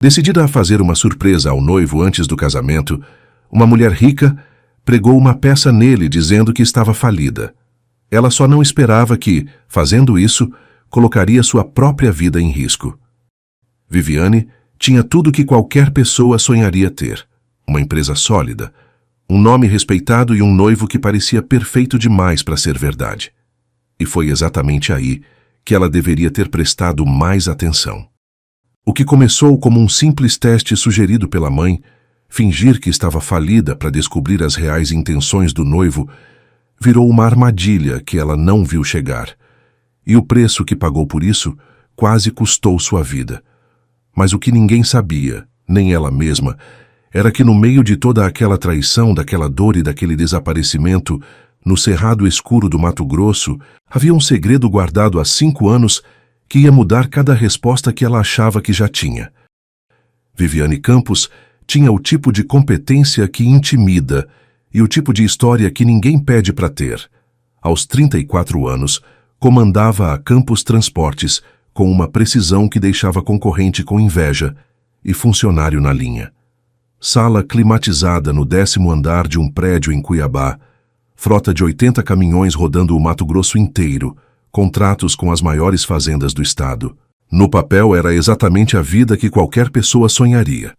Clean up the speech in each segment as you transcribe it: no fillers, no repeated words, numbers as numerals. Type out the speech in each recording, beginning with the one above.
Decidida a fazer uma surpresa ao noivo antes do casamento, uma mulher rica pregou uma peça nele dizendo que estava falida. Ela só não esperava que, fazendo isso, colocaria sua própria vida em risco. Viviane tinha tudo que qualquer pessoa sonharia ter: uma empresa sólida, um nome respeitado e um noivo que parecia perfeito demais para ser verdade. E foi exatamente aí que ela deveria ter prestado mais atenção. O que começou como um simples teste sugerido pela mãe, fingir que estava falida para descobrir as reais intenções do noivo, virou uma armadilha que ela não viu chegar. E o preço que pagou por isso quase custou sua vida. Mas o que ninguém sabia, nem ela mesma, era que no meio de toda aquela traição, daquela dor e daquele desaparecimento, no cerrado escuro do Mato Grosso, havia um segredo guardado há 5 anos que ia mudar cada resposta que ela achava que já tinha. Viviane Campos tinha o tipo de competência que intimida e o tipo de história que ninguém pede para ter. Aos 34 anos, comandava a Campos Transportes com uma precisão que deixava concorrente com inveja e funcionário na linha. Sala climatizada no 10º andar de um prédio em Cuiabá, frota de 80 caminhões rodando o Mato Grosso inteiro, contratos com as maiores fazendas do estado. No papel era exatamente a vida que qualquer pessoa sonharia.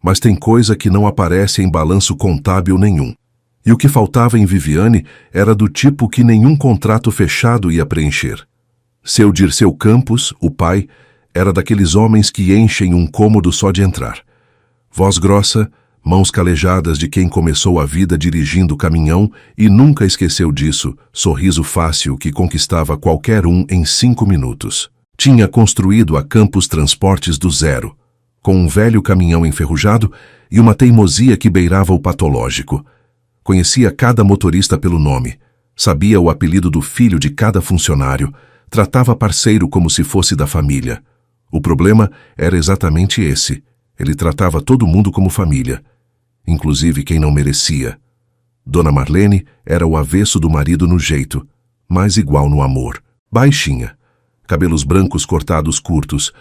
Mas tem coisa que não aparece em balanço contábil nenhum. E o que faltava em Viviane era do tipo que nenhum contrato fechado ia preencher. Seu Dirceu Campos, o pai, era daqueles homens que enchem um cômodo só de entrar. Voz grossa, mãos calejadas de quem começou a vida dirigindo caminhão e nunca esqueceu disso, sorriso fácil que conquistava qualquer um em 5 minutos. Tinha construído a Campos Transportes do zero, com um velho caminhão enferrujado e uma teimosia que beirava o patológico. Conhecia cada motorista pelo nome, sabia o apelido do filho de cada funcionário, tratava parceiro como se fosse da família. O problema era exatamente esse: ele tratava todo mundo como família, inclusive quem não merecia. Dona Marlene era o avesso do marido no jeito, mas igual no amor. Baixinha, cabelos brancos cortados curtos,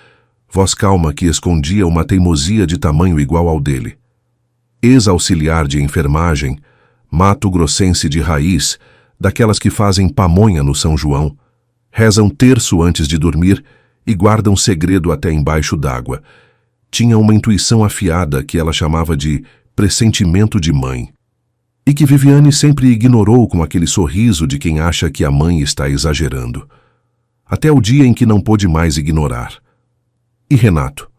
voz calma que escondia uma teimosia de tamanho igual ao dele. Ex-auxiliar de enfermagem, mato-grossense de raiz, daquelas que fazem pamonha no São João, rezam terço antes de dormir e guardam segredo até embaixo d'água. Tinha uma intuição afiada que ela chamava de pressentimento de mãe, e que Viviane sempre ignorou com aquele sorriso de quem acha que a mãe está exagerando. Até o dia em que não pôde mais ignorar. E Renato?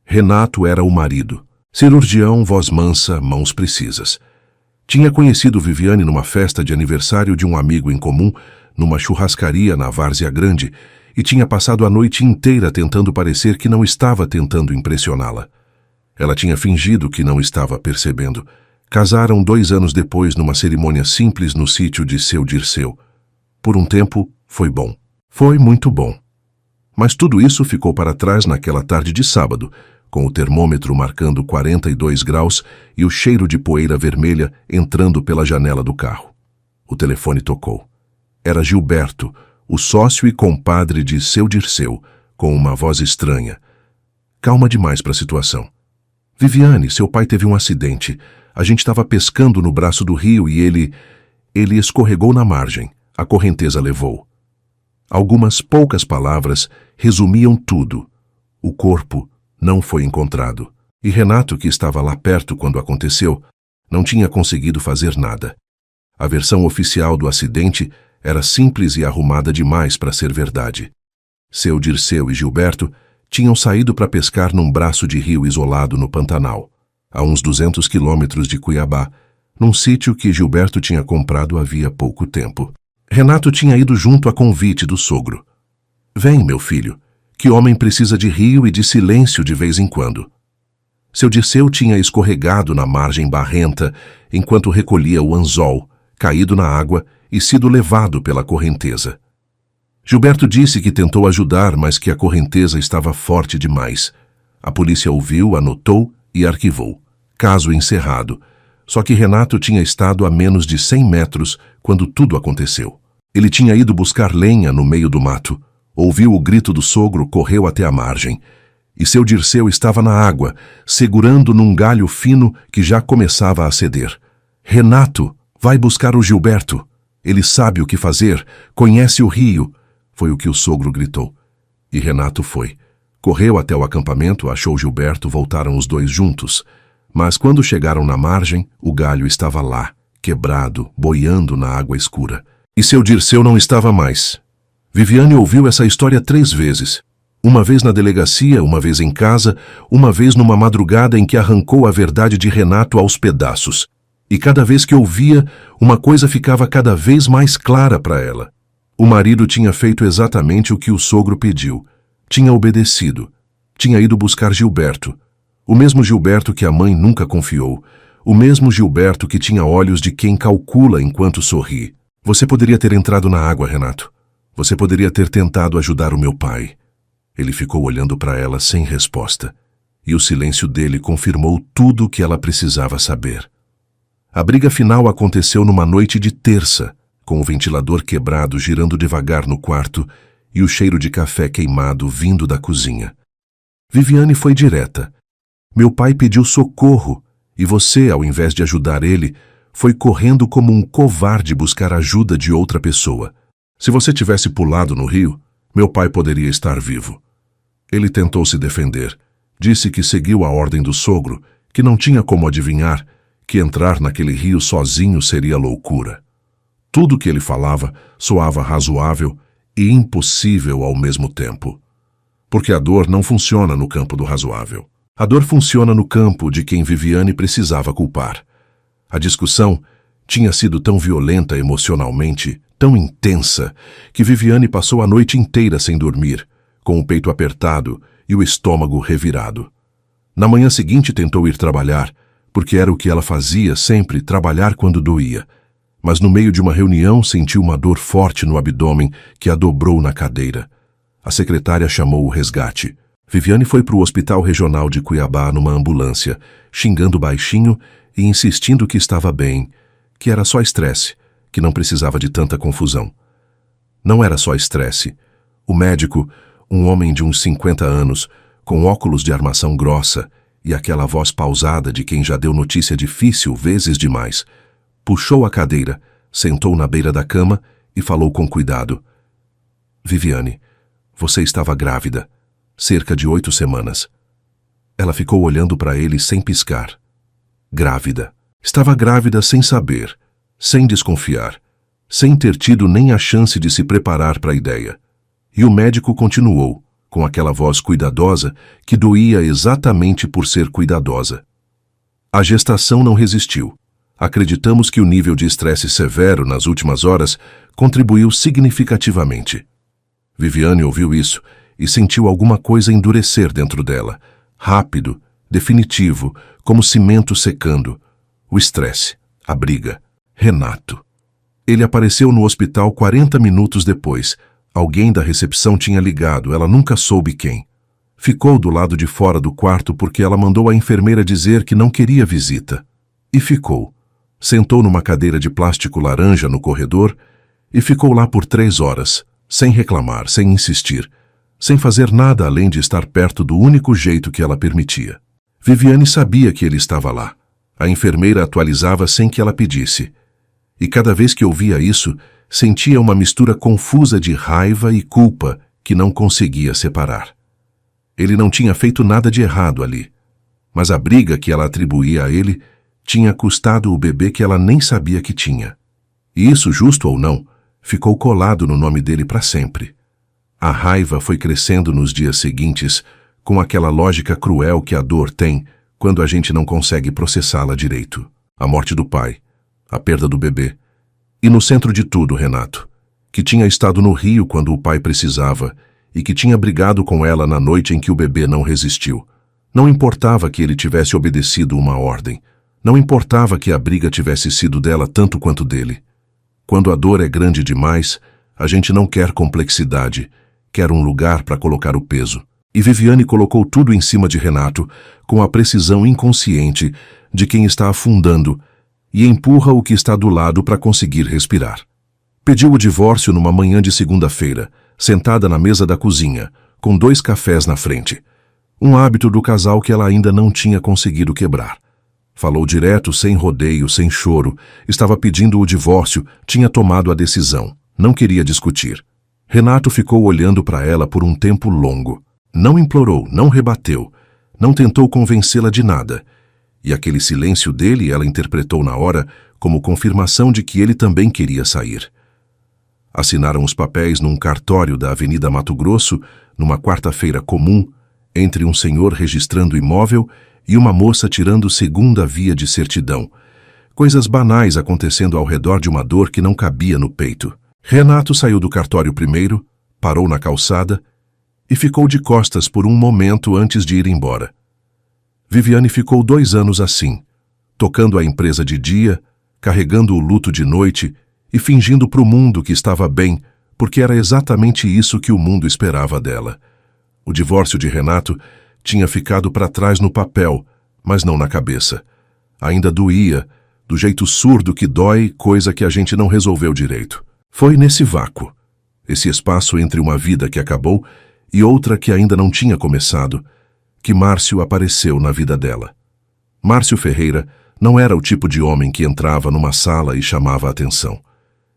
Renato era o marido. Cirurgião, voz mansa, mãos precisas. Tinha conhecido Viviane numa festa de aniversário de um amigo em comum, numa churrascaria na Várzea Grande, e tinha passado a noite inteira tentando parecer que não estava tentando impressioná-la. Ela tinha fingido que não estava percebendo. Casaram 2 anos depois numa cerimônia simples no sítio de seu Dirceu. Por um tempo, foi bom. Foi muito bom. Mas tudo isso ficou para trás naquela tarde de sábado, com o termômetro marcando 42 graus e o cheiro de poeira vermelha entrando pela janela do carro. O telefone tocou. Era Gilberto, o sócio e compadre de seu Dirceu, com uma voz estranha. Calma demais para a situação. Viviane, seu pai teve um acidente. A gente estava pescando no braço do rio e ele escorregou na margem. A correnteza levou. Algumas poucas palavras resumiam tudo. O corpo não foi encontrado. E Renato, que estava lá perto quando aconteceu, não tinha conseguido fazer nada. A versão oficial do acidente era simples e arrumada demais para ser verdade. Seu Dirceu e Gilberto tinham saído para pescar num braço de rio isolado no Pantanal, a uns 200 quilômetros de Cuiabá, num sítio que Gilberto tinha comprado havia pouco tempo. Renato tinha ido junto a convite do sogro. Vem, meu filho, que homem precisa de rio e de silêncio de vez em quando. Seu Dirceu tinha escorregado na margem barrenta enquanto recolhia o anzol, caído na água e sido levado pela correnteza. Gilberto disse que tentou ajudar, mas que a correnteza estava forte demais. A polícia ouviu, anotou e arquivou. Caso encerrado. Só que Renato tinha estado a menos de 100 metros quando tudo aconteceu. Ele tinha ido buscar lenha no meio do mato. Ouviu o grito do sogro, correu até a margem. e seu Dirceu estava na água, segurando num galho fino que já começava a ceder. Renato, vai buscar o Gilberto. Ele sabe o que fazer, conhece o rio, foi o que o sogro gritou. E Renato foi. Correu até o acampamento, achou Gilberto, voltaram os dois juntos. Mas quando chegaram na margem, o galho estava lá, quebrado, boiando na água escura. E seu Dirceu não estava mais. Viviane ouviu essa história 3 vezes. Uma vez na delegacia, uma vez em casa, uma vez numa madrugada em que arrancou a verdade de Renato aos pedaços. E cada vez que ouvia, uma coisa ficava cada vez mais clara para ela. O marido tinha feito exatamente o que o sogro pediu. Tinha obedecido. Tinha ido buscar Gilberto. O mesmo Gilberto que a mãe nunca confiou. O mesmo Gilberto que tinha olhos de quem calcula enquanto sorri. Você poderia ter entrado na água, Renato. Você poderia ter tentado ajudar o meu pai. Ele ficou olhando para ela sem resposta. E o silêncio dele confirmou tudo o que ela precisava saber. A briga final aconteceu numa noite de terça, com o ventilador quebrado girando devagar no quarto e o cheiro de café queimado vindo da cozinha. Viviane foi direta. Meu pai pediu socorro, e você, ao invés de ajudar ele, foi correndo como um covarde buscar ajuda de outra pessoa. Se você tivesse pulado no rio, meu pai poderia estar vivo. Ele tentou se defender. Disse que seguiu a ordem do sogro, que não tinha como adivinhar que entrar naquele rio sozinho seria loucura. Tudo que ele falava soava razoável e impossível ao mesmo tempo. Porque a dor não funciona no campo do razoável. A dor funciona no campo de quem Viviane precisava culpar. A discussão tinha sido tão violenta emocionalmente, tão intensa, que Viviane passou a noite inteira sem dormir, com o peito apertado e o estômago revirado. Na manhã seguinte tentou ir trabalhar, porque era o que ela fazia sempre, trabalhar quando doía. Mas no meio de uma reunião sentiu uma dor forte no abdômen que a dobrou na cadeira. A secretária chamou o resgate. Viviane foi para o Hospital Regional de Cuiabá numa ambulância, xingando baixinho e insistindo que estava bem, que era só estresse, que não precisava de tanta confusão. Não era só estresse. O médico, um homem de uns 50 anos, com óculos de armação grossa e aquela voz pausada de quem já deu notícia difícil vezes demais, puxou a cadeira, sentou na beira da cama e falou com cuidado. Viviane, você estava grávida. Cerca de 8 semanas. Ela ficou olhando para ele sem piscar. Grávida. Estava grávida sem saber, sem desconfiar, sem ter tido nem a chance de se preparar para a ideia. E o médico continuou, com aquela voz cuidadosa que doía exatamente por ser cuidadosa. A gestação não resistiu. Acreditamos que o nível de estresse severo nas últimas horas contribuiu significativamente. Viviane ouviu isso e sentiu alguma coisa endurecer dentro dela, rápido, definitivo, como cimento secando. O estresse, a briga. Renato. Ele apareceu no hospital 40 minutos depois. Alguém da recepção tinha ligado, ela nunca soube quem. Ficou do lado de fora do quarto porque ela mandou a enfermeira dizer que não queria visita. E ficou. Sentou numa cadeira de plástico laranja no corredor e ficou lá por 3 horas, sem reclamar, sem insistir, sem fazer nada além de estar perto do único jeito que ela permitia. Viviane sabia que ele estava lá. A enfermeira atualizava sem que ela pedisse. E cada vez que ouvia isso, sentia uma mistura confusa de raiva e culpa que não conseguia separar. Ele não tinha feito nada de errado ali, mas a briga que ela atribuía a ele tinha custado o bebê que ela nem sabia que tinha. E isso, justo ou não, ficou colado no nome dele para sempre. A raiva foi crescendo nos dias seguintes, com aquela lógica cruel que a dor tem quando a gente não consegue processá-la direito. A morte do pai, a perda do bebê. E no centro de tudo, Renato, que tinha estado no Rio quando o pai precisava e que tinha brigado com ela na noite em que o bebê não resistiu. Não importava que ele tivesse obedecido uma ordem. Não importava que a briga tivesse sido dela tanto quanto dele. Quando a dor é grande demais, a gente não quer complexidade, quer um lugar para colocar o peso. E Viviane colocou tudo em cima de Renato, com a precisão inconsciente de quem está afundando, e empurra o que está do lado para conseguir respirar. Pediu o divórcio numa manhã de segunda-feira, sentada na mesa da cozinha, com 2 cafés na frente. Um hábito do casal que ela ainda não tinha conseguido quebrar. Falou direto, sem rodeio, sem choro. Estava pedindo o divórcio, tinha tomado a decisão. Não queria discutir. Renato ficou olhando para ela por um tempo longo. Não implorou, não rebateu. Não tentou convencê-la de nada. E aquele silêncio dele ela interpretou na hora como confirmação de que ele também queria sair. Assinaram os papéis num cartório da Avenida Mato Grosso, numa quarta-feira comum, entre um senhor registrando imóvel e uma moça tirando segunda via de certidão. Coisas banais acontecendo ao redor de uma dor que não cabia no peito. Renato saiu do cartório primeiro, parou na calçada e ficou de costas por um momento antes de ir embora. Viviane ficou 2 anos assim, tocando a empresa de dia, carregando o luto de noite e fingindo para o mundo que estava bem, porque era exatamente isso que o mundo esperava dela. O divórcio de Renato tinha ficado para trás no papel, mas não na cabeça. Ainda doía, do jeito surdo que dói, coisa que a gente não resolveu direito. Foi nesse vácuo, esse espaço entre uma vida que acabou e outra que ainda não tinha começado, que Márcio apareceu na vida dela. Márcio Ferreira não era o tipo de homem que entrava numa sala e chamava a atenção.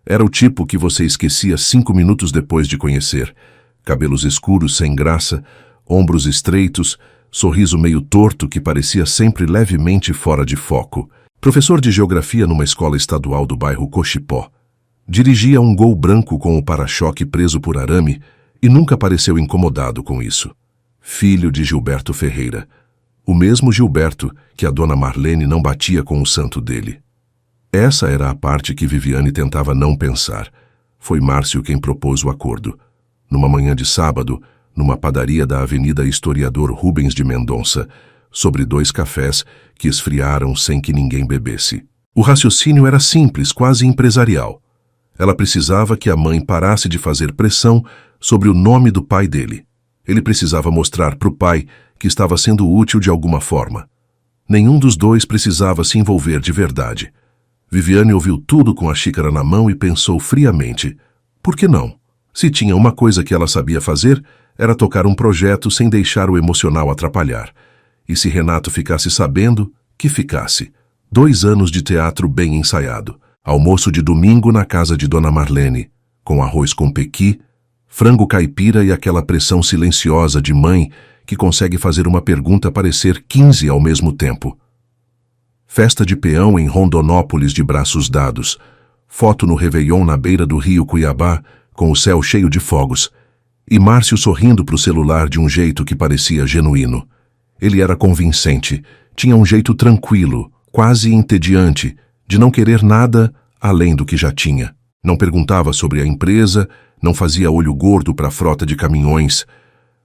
Era o tipo que você esquecia 5 minutos depois de conhecer. Cabelos escuros sem graça, ombros estreitos, sorriso meio torto que parecia sempre levemente fora de foco. Professor de geografia numa escola estadual do bairro Cochipó. Dirigia um Gol branco com o para-choque preso por arame e nunca pareceu incomodado com isso. Filho de Gilberto Ferreira. O mesmo Gilberto que a dona Marlene não batia com o santo dele. Essa era a parte que Viviane tentava não pensar. Foi Márcio quem propôs o acordo. Numa manhã de sábado, numa padaria da Avenida Historiador Rubens de Mendonça, sobre 2 cafés que esfriaram sem que ninguém bebesse. O raciocínio era simples, quase empresarial. Ela precisava que a mãe parasse de fazer pressão sobre o nome do pai dele. Ele precisava mostrar para o pai que estava sendo útil de alguma forma. Nenhum dos dois precisava se envolver de verdade. Viviane ouviu tudo com a xícara na mão e pensou friamente. Por que não? Se tinha uma coisa que ela sabia fazer, era tocar um projeto sem deixar o emocional atrapalhar. E se Renato ficasse sabendo, que ficasse. 2 anos de teatro bem ensaiado. Almoço de domingo na casa de Dona Marlene, com arroz com pequi, frango caipira e aquela pressão silenciosa de mãe que consegue fazer uma pergunta parecer 15 ao mesmo tempo. Festa de peão em Rondonópolis de braços dados. Foto no Réveillon na beira do rio Cuiabá, com o céu cheio de fogos. E Márcio sorrindo para o celular de um jeito que parecia genuíno. Ele era convincente, tinha um jeito tranquilo, quase entediante, de não querer nada além do que já tinha. Não perguntava sobre a empresa, não fazia olho gordo para a frota de caminhões.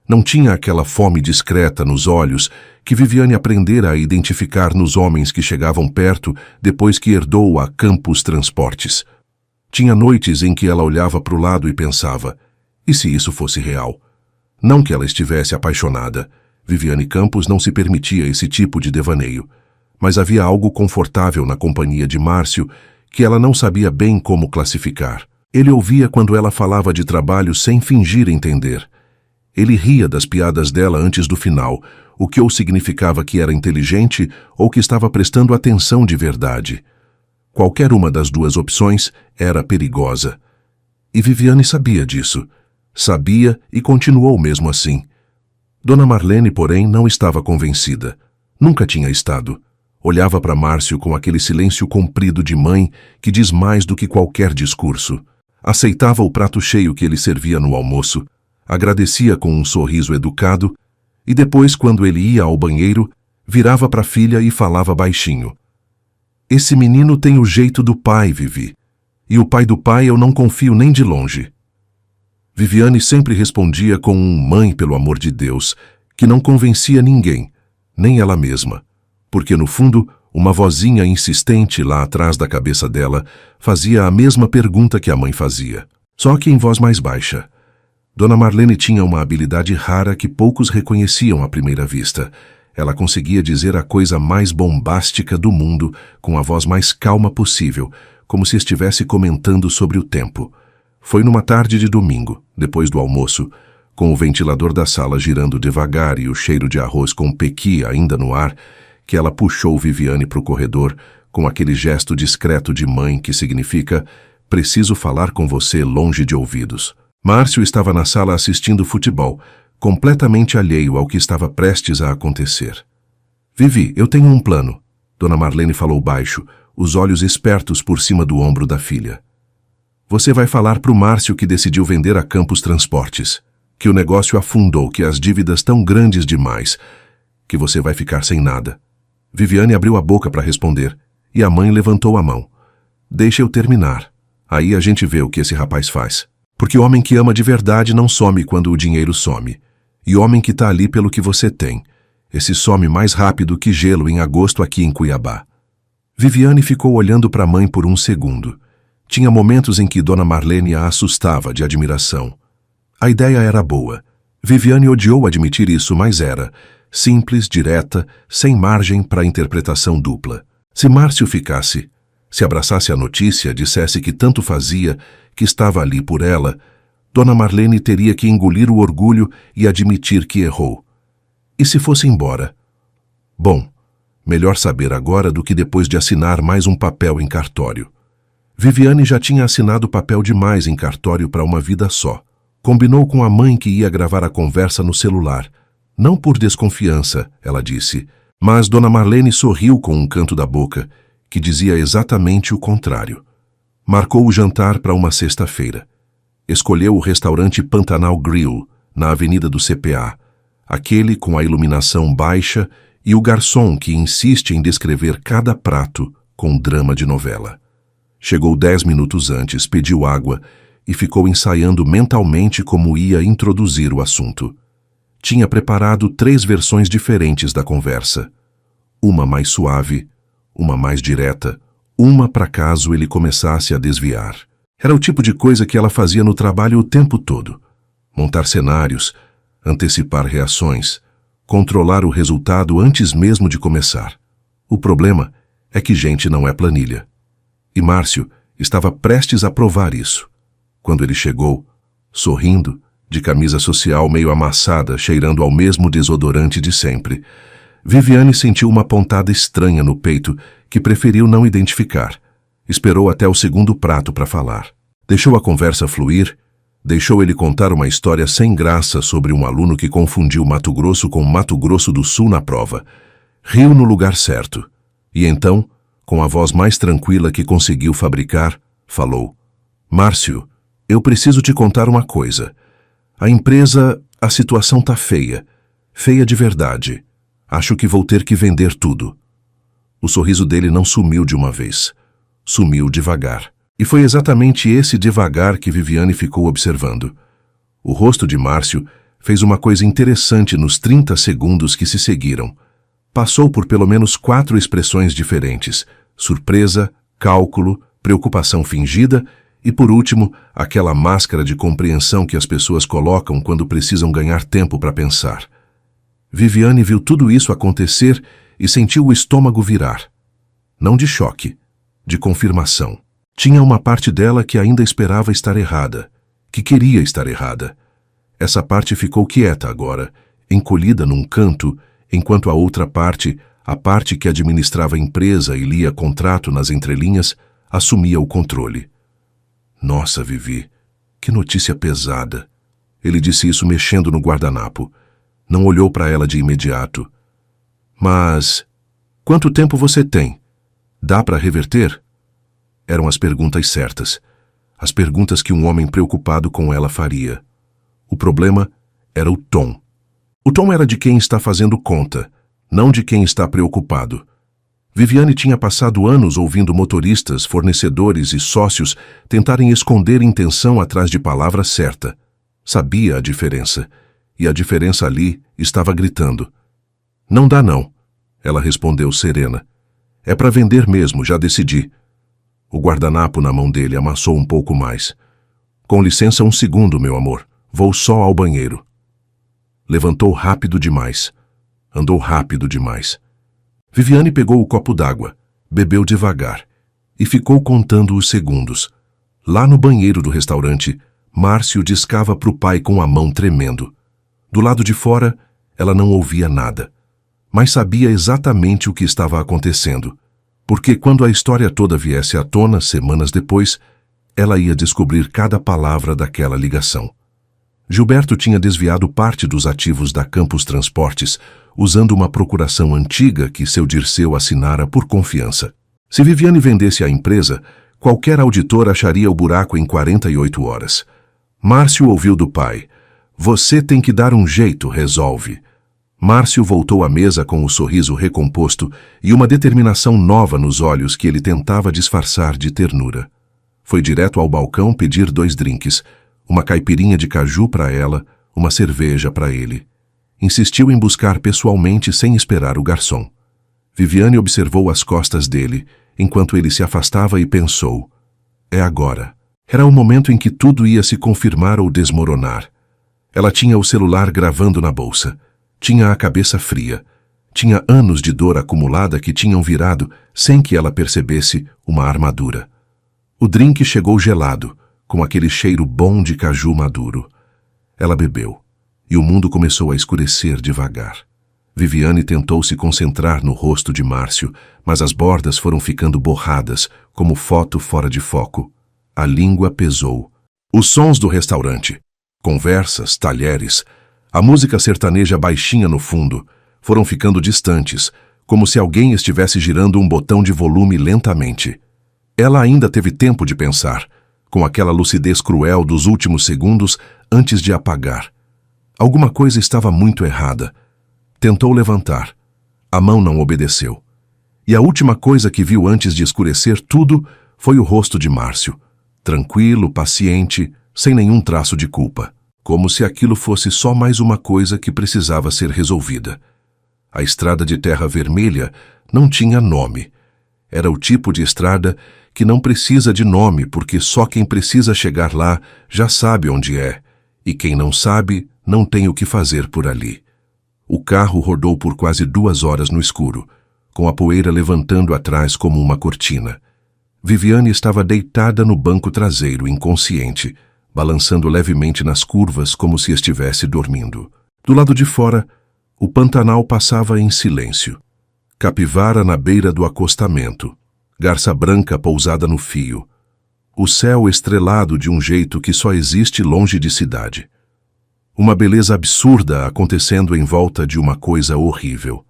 Não tinha aquela fome discreta nos olhos que Viviane aprendera a identificar nos homens que chegavam perto depois que herdou a Campos Transportes. Tinha noites em que ela olhava para o lado e pensava, e se isso fosse real? Não que ela estivesse apaixonada. Viviane Campos não se permitia esse tipo de devaneio. Mas havia algo confortável na companhia de Márcio que ela não sabia bem como classificar. Ele ouvia quando ela falava de trabalho sem fingir entender. Ele ria das piadas dela antes do final, o que ou significava que era inteligente ou que estava prestando atenção de verdade. Qualquer uma das 2 opções era perigosa. E Viviane sabia disso. Sabia e continuou mesmo assim. Dona Marlene, porém, não estava convencida. Nunca tinha estado. Olhava para Márcio com aquele silêncio comprido de mãe que diz mais do que qualquer discurso. Aceitava o prato cheio que ele servia no almoço, agradecia com um sorriso educado e depois, quando ele ia ao banheiro, virava para a filha e falava baixinho. Esse menino tem o jeito do pai, Vivi. E o pai do pai eu não confio nem de longe. Viviane sempre respondia com um mãe, pelo amor de Deus, que não convencia ninguém, nem ela mesma. Porque, no fundo, uma vozinha insistente lá atrás da cabeça dela fazia a mesma pergunta que a mãe fazia, só que em voz mais baixa. Dona Marlene tinha uma habilidade rara que poucos reconheciam à primeira vista. Ela conseguia dizer a coisa mais bombástica do mundo com a voz mais calma possível, como se estivesse comentando sobre o tempo. Foi numa tarde de domingo, depois do almoço, com o ventilador da sala girando devagar e o cheiro de arroz com pequi ainda no ar, que ela puxou Viviane para o corredor com aquele gesto discreto de mãe que significa preciso falar com você longe de ouvidos. Márcio estava na sala assistindo futebol, completamente alheio ao que estava prestes a acontecer. Vivi, eu tenho um plano, Dona Marlene falou baixo, os olhos espertos por cima do ombro da filha. Você vai falar para o Márcio que decidiu vender a Campos Transportes, que o negócio afundou, que as dívidas tão grandes demais, que você vai ficar sem nada. Viviane abriu a boca para responder, e a mãe levantou a mão. Deixa eu terminar. Aí a gente vê o que esse rapaz faz. Porque o homem que ama de verdade não some quando o dinheiro some. E o homem que tá ali pelo que você tem. Esse some mais rápido que gelo em agosto aqui em Cuiabá. Viviane ficou olhando para a mãe por um segundo. Tinha momentos em que Dona Marlene a assustava de admiração. A ideia era boa. Viviane odiou admitir isso, mas era simples, direta, sem margem para interpretação dupla. Se Márcio ficasse, se abraçasse a notícia, dissesse que tanto fazia, que estava ali por ela, Dona Marlene teria que engolir o orgulho e admitir que errou. E se fosse embora? Bom, melhor saber agora do que depois de assinar mais um papel em cartório. Viviane já tinha assinado papel demais em cartório para uma vida só. Combinou com a mãe que ia gravar a conversa no celular. Não por desconfiança, ela disse, mas Dona Marlene sorriu com um canto da boca, que dizia exatamente o contrário. Marcou o jantar para uma sexta-feira. Escolheu o restaurante Pantanal Grill, na Avenida do CPA, aquele com a iluminação baixa e o garçom que insiste em descrever cada prato com drama de novela. Chegou 10 minutos antes, pediu água e ficou ensaiando mentalmente como ia introduzir o assunto. Tinha preparado 3 versões diferentes da conversa. Uma mais suave, uma mais direta, uma para caso ele começasse a desviar. Era o tipo de coisa que ela fazia no trabalho o tempo todo. Montar cenários, antecipar reações, controlar o resultado antes mesmo de começar. O problema é que gente não é planilha. E Márcio estava prestes a provar isso. Quando ele chegou, sorrindo, de camisa social meio amassada, cheirando ao mesmo desodorante de sempre, Viviane sentiu uma pontada estranha no peito que preferiu não identificar. Esperou até o segundo prato para falar. Deixou a conversa fluir, deixou ele contar uma história sem graça sobre um aluno que confundiu Mato Grosso com Mato Grosso do Sul na prova. Riu no lugar certo. E então, com a voz mais tranquila que conseguiu fabricar, falou: Márcio, eu preciso te contar uma coisa. A empresa, a situação tá feia. Feia de verdade. Acho que vou ter que vender tudo. O sorriso dele não sumiu de uma vez. Sumiu devagar. E foi exatamente esse devagar que Viviane ficou observando. O rosto de Márcio fez uma coisa interessante nos 30 segundos que se seguiram. Passou por pelo menos 4 expressões diferentes: surpresa, cálculo, preocupação fingida e, por último, aquela máscara de compreensão que as pessoas colocam quando precisam ganhar tempo para pensar. Viviane viu tudo isso acontecer e sentiu o estômago virar. Não de choque, de confirmação. Tinha uma parte dela que ainda esperava estar errada, que queria estar errada. Essa parte ficou quieta agora, encolhida num canto, enquanto a outra parte, a parte que administrava a empresa e lia contrato nas entrelinhas, assumia o controle. Nossa, Vivi, que notícia pesada. Ele disse isso mexendo no guardanapo. Não olhou para ela de imediato. Mas quanto tempo você tem? Dá para reverter? Eram as perguntas certas. As perguntas que um homem preocupado com ela faria. O problema era o tom. O tom era de quem está fazendo conta, não de quem está preocupado. Viviane tinha passado anos ouvindo motoristas, fornecedores e sócios tentarem esconder intenção atrás de palavra certa. Sabia a diferença. E a diferença ali estava gritando. Não dá não, ela respondeu serena. É para vender mesmo, já decidi. O guardanapo na mão dele amassou um pouco mais. Com licença um segundo, meu amor. Vou só ao banheiro. Levantou rápido demais. Andou rápido demais. Viviane pegou o copo d'água, bebeu devagar e ficou contando os segundos. Lá no banheiro do restaurante, Márcio discava para o pai com a mão tremendo. Do lado de fora, ela não ouvia nada, mas sabia exatamente o que estava acontecendo, porque quando a história toda viesse à tona, semanas depois, ela ia descobrir cada palavra daquela ligação. Gilberto tinha desviado parte dos ativos da Campos Transportes, usando uma procuração antiga que seu Dirceu assinara por confiança. Se Viviane vendesse a empresa, qualquer auditor acharia o buraco em 48 horas. Márcio ouviu do pai: "Você tem que dar um jeito, resolve." Márcio voltou à mesa com o sorriso recomposto e uma determinação nova nos olhos que ele tentava disfarçar de ternura. Foi direto ao balcão pedir 2 drinks, uma caipirinha de caju para ela, uma cerveja para ele. Insistiu em buscar pessoalmente sem esperar o garçom. Viviane observou as costas dele, enquanto ele se afastava e pensou: é agora. Era o momento em que tudo ia se confirmar ou desmoronar. Ela tinha o celular gravando na bolsa. Tinha a cabeça fria. Tinha anos de dor acumulada que tinham virado, sem que ela percebesse, uma armadura. O drink chegou gelado, com aquele cheiro bom de caju maduro. Ela bebeu, e o mundo começou a escurecer devagar. Viviane tentou se concentrar no rosto de Márcio, mas as bordas foram ficando borradas, como foto fora de foco. A língua pesou. Os sons do restaurante, conversas, talheres, a música sertaneja baixinha no fundo, foram ficando distantes, como se alguém estivesse girando um botão de volume lentamente. Ela ainda teve tempo de pensar, com aquela lucidez cruel dos últimos segundos antes de apagar. Alguma coisa estava muito errada. Tentou levantar. A mão não obedeceu. E a última coisa que viu antes de escurecer tudo foi o rosto de Márcio, tranquilo, paciente, sem nenhum traço de culpa, como se aquilo fosse só mais uma coisa que precisava ser resolvida. A estrada de terra vermelha não tinha nome. Era o tipo de estrada que não precisa de nome, porque só quem precisa chegar lá já sabe onde é, e quem não sabe não tem o que fazer por ali. O carro rodou por quase 2 horas no escuro, com a poeira levantando atrás como uma cortina. Viviane estava deitada no banco traseiro, inconsciente, balançando levemente nas curvas como se estivesse dormindo. Do lado de fora, o Pantanal passava em silêncio. Capivara na beira do acostamento, garça branca pousada no fio. O céu estrelado de um jeito que só existe longe de cidade. Uma beleza absurda acontecendo em volta de uma coisa horrível.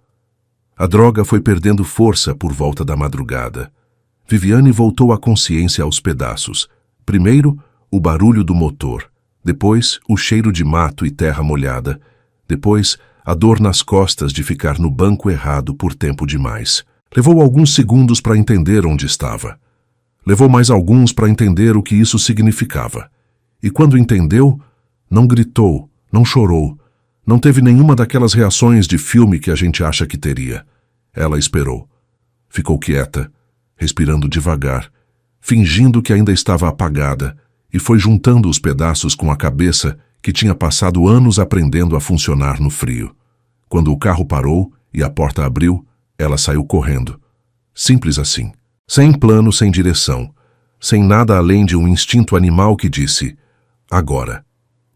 A droga foi perdendo força por volta da madrugada. Viviane voltou à consciência aos pedaços. Primeiro, o barulho do motor. Depois, o cheiro de mato e terra molhada. Depois, a dor nas costas de ficar no banco errado por tempo demais. Levou alguns segundos para entender onde estava. Levou mais alguns para entender o que isso significava. E quando entendeu, não gritou, não chorou, não teve nenhuma daquelas reações de filme que a gente acha que teria. Ela esperou. Ficou quieta, respirando devagar, fingindo que ainda estava apagada, e foi juntando os pedaços com a cabeça que tinha passado anos aprendendo a funcionar no frio. Quando o carro parou e a porta abriu, ela saiu correndo. Simples assim. Sem plano, sem direção. Sem nada além de um instinto animal que disse: agora.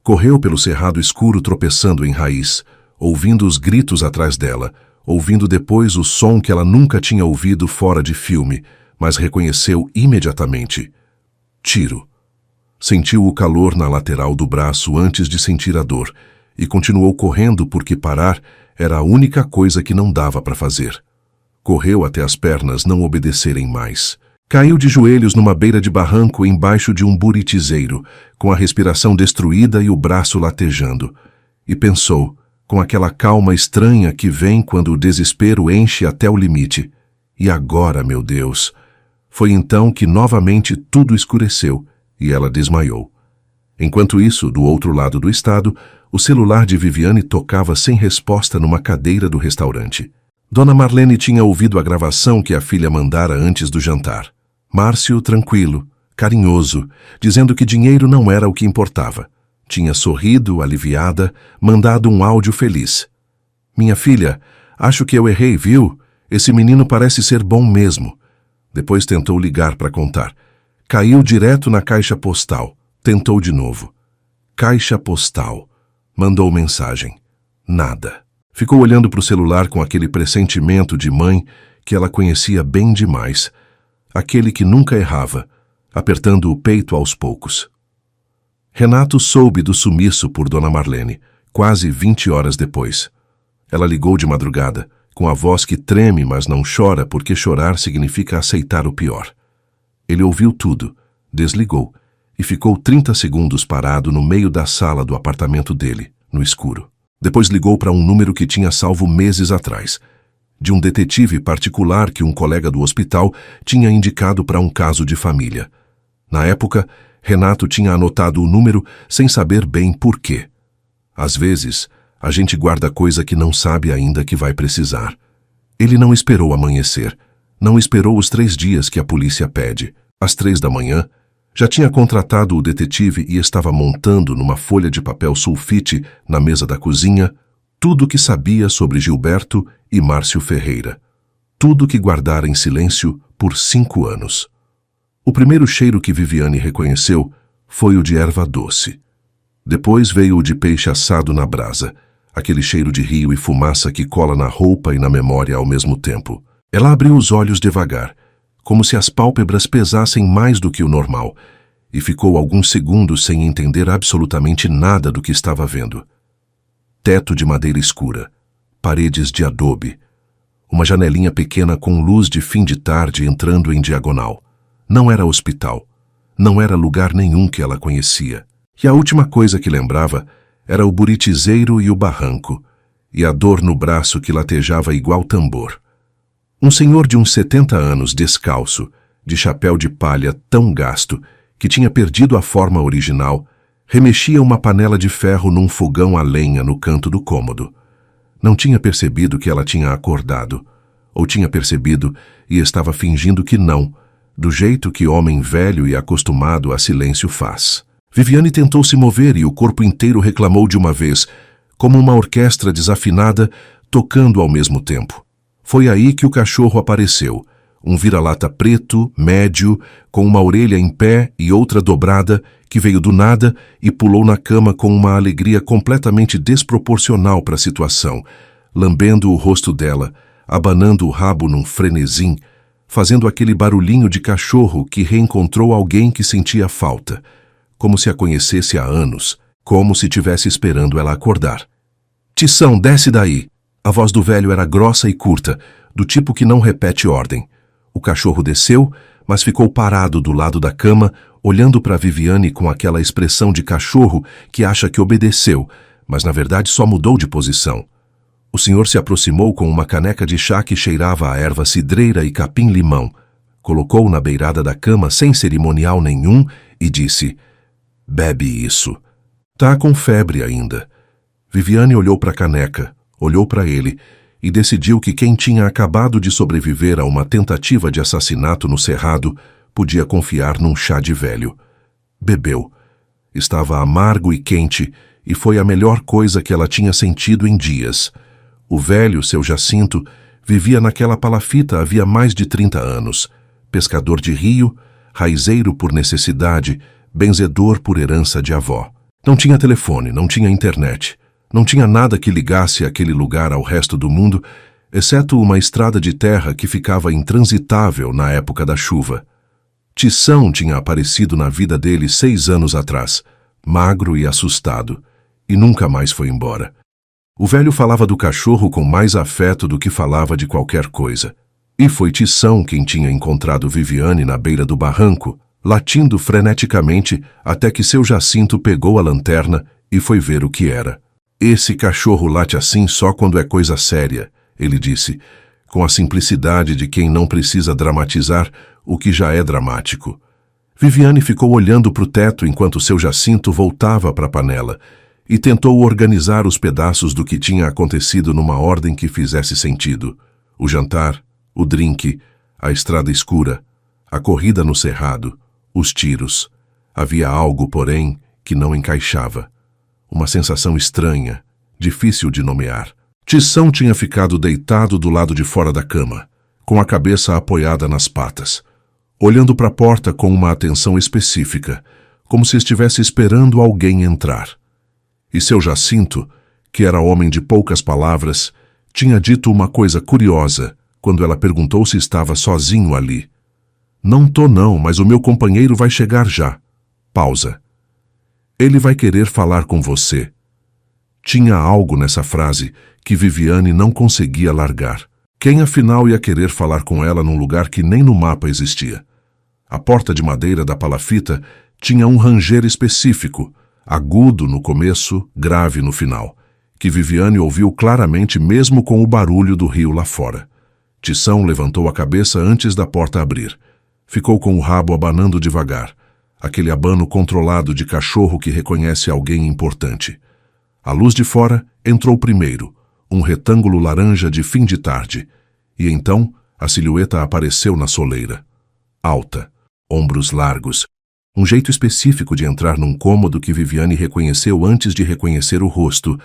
Correu pelo cerrado escuro tropeçando em raiz, ouvindo os gritos atrás dela, ouvindo depois o som que ela nunca tinha ouvido fora de filme, mas reconheceu imediatamente. Tiro. Sentiu o calor na lateral do braço antes de sentir a dor, e continuou correndo porque parar era a única coisa que não dava para fazer. Correu até as pernas não obedecerem mais. Caiu de joelhos numa beira de barranco embaixo de um buritizeiro, com a respiração destruída e o braço latejando. E pensou, com aquela calma estranha que vem quando o desespero enche até o limite: e agora, meu Deus? Foi então que novamente tudo escureceu e ela desmaiou. Enquanto isso, do outro lado do estado, o celular de Viviane tocava sem resposta numa cadeira do restaurante. Dona Marlene tinha ouvido a gravação que a filha mandara antes do jantar. Márcio, tranquilo, carinhoso, dizendo que dinheiro não era o que importava. Tinha sorrido, aliviada, mandado um áudio feliz. Minha filha, acho que eu errei, viu? Esse menino parece ser bom mesmo. Depois tentou ligar para contar. Caiu direto na caixa postal. Tentou de novo. caixa postal. Mandou mensagem. Nada. Ficou olhando para o celular com aquele pressentimento de mãe que ela conhecia bem demais. Aquele que nunca errava, apertando o peito aos poucos. Renato soube do sumiço por Dona Marlene, quase 20 horas depois. Ela ligou de madrugada, com a voz que treme, mas não chora, porque chorar significa aceitar o pior. Ele ouviu tudo, desligou e ficou 30 segundos parado no meio da sala do apartamento dele, no escuro. Depois ligou para um número que tinha salvo meses atrás, de um detetive particular que um colega do hospital tinha indicado para um caso de família. Na época, Renato tinha anotado o número sem saber bem por quê. Às vezes, a gente guarda coisa que não sabe ainda que vai precisar. Ele não esperou amanhecer, não esperou os 3 dias que a polícia pede. Às 3 da manhã, já tinha contratado o detetive e estava montando numa folha de papel sulfite na mesa da cozinha tudo o que sabia sobre Gilberto e Márcio Ferreira. Tudo que guardara em silêncio por 5 anos. O primeiro cheiro que Viviane reconheceu foi o de erva doce. Depois veio o de peixe assado na brasa, aquele cheiro de rio e fumaça que cola na roupa e na memória ao mesmo tempo. Ela abriu os olhos devagar, como se as pálpebras pesassem mais do que o normal, e ficou alguns segundos sem entender absolutamente nada do que estava vendo. Teto de madeira escura, paredes de adobe, uma janelinha pequena com luz de fim de tarde entrando em diagonal. Não era hospital, não era lugar nenhum que ela conhecia. E a última coisa que lembrava era o buritizeiro e o barranco, e a dor no braço que latejava igual tambor. Um senhor de uns 70 anos, descalço, de chapéu de palha tão gasto que tinha perdido a forma original, remexia uma panela de ferro num fogão a lenha no canto do cômodo. Não tinha percebido que ela tinha acordado, ou tinha percebido e estava fingindo que não, do jeito que homem velho e acostumado a silêncio faz. Viviane tentou se mover e o corpo inteiro reclamou de uma vez, como uma orquestra desafinada tocando ao mesmo tempo. Foi aí que o cachorro apareceu, um vira-lata preto, médio, com uma orelha em pé e outra dobrada, que veio do nada e pulou na cama com uma alegria completamente desproporcional para a situação, lambendo o rosto dela, abanando o rabo num frenesim, fazendo aquele barulhinho de cachorro que reencontrou alguém que sentia falta, como se a conhecesse há anos, como se tivesse esperando ela acordar. "Tição, desce daí!" A voz do velho era grossa e curta, do tipo que não repete ordem. O cachorro desceu, mas ficou parado do lado da cama, olhando para Viviane com aquela expressão de cachorro que acha que obedeceu, mas na verdade só mudou de posição. O senhor se aproximou com uma caneca de chá que cheirava a erva cidreira e capim-limão, colocou na beirada da cama sem cerimonial nenhum e disse: "Bebe isso. Tá com febre ainda." Viviane olhou para a caneca, olhou para ele e decidiu que quem tinha acabado de sobreviver a uma tentativa de assassinato no Cerrado podia confiar num chá de velho. Bebeu. Estava amargo e quente e foi a melhor coisa que ela tinha sentido em dias. O velho, seu Jacinto, vivia naquela palafita havia mais de 30 anos. Pescador de rio, raizeiro por necessidade, benzedor por herança de avó. Não tinha telefone, não tinha internet. Não tinha nada que ligasse aquele lugar ao resto do mundo, exceto uma estrada de terra que ficava intransitável na época da chuva. Tição tinha aparecido na vida dele 6 anos atrás, magro e assustado, e nunca mais foi embora. O velho falava do cachorro com mais afeto do que falava de qualquer coisa. E foi Tição quem tinha encontrado Viviane na beira do barranco, latindo freneticamente até que seu Jacinto pegou a lanterna e foi ver o que era. "Esse cachorro late assim só quando é coisa séria", ele disse, com a simplicidade de quem não precisa dramatizar o que já é dramático. Viviane ficou olhando para o teto enquanto seu Jacinto voltava para a panela e tentou organizar os pedaços do que tinha acontecido numa ordem que fizesse sentido. O jantar, o drink, a estrada escura, a corrida no cerrado, os tiros. Havia algo, porém, que não encaixava. Uma sensação estranha, difícil de nomear. Tição tinha ficado deitado do lado de fora da cama, com a cabeça apoiada nas patas, olhando para a porta com uma atenção específica, como se estivesse esperando alguém entrar. E seu Jacinto, que era homem de poucas palavras, tinha dito uma coisa curiosa quando ela perguntou se estava sozinho ali. Não tô não, mas o meu companheiro vai chegar já. Pausa. Ele vai querer falar com você. Tinha algo nessa frase que Viviane não conseguia largar. Quem afinal ia querer falar com ela num lugar que nem no mapa existia? A porta de madeira da palafita tinha um ranger específico, agudo no começo, grave no final, que Viviane ouviu claramente mesmo com o barulho do rio lá fora. Tição levantou a cabeça antes da porta abrir. Ficou com o rabo abanando devagar, aquele abano controlado de cachorro que reconhece alguém importante. A luz de fora entrou primeiro, um retângulo laranja de fim de tarde, e então a silhueta apareceu na soleira. Alta, ombros largos, um jeito específico de entrar num cômodo que Viviane reconheceu antes de reconhecer o rosto,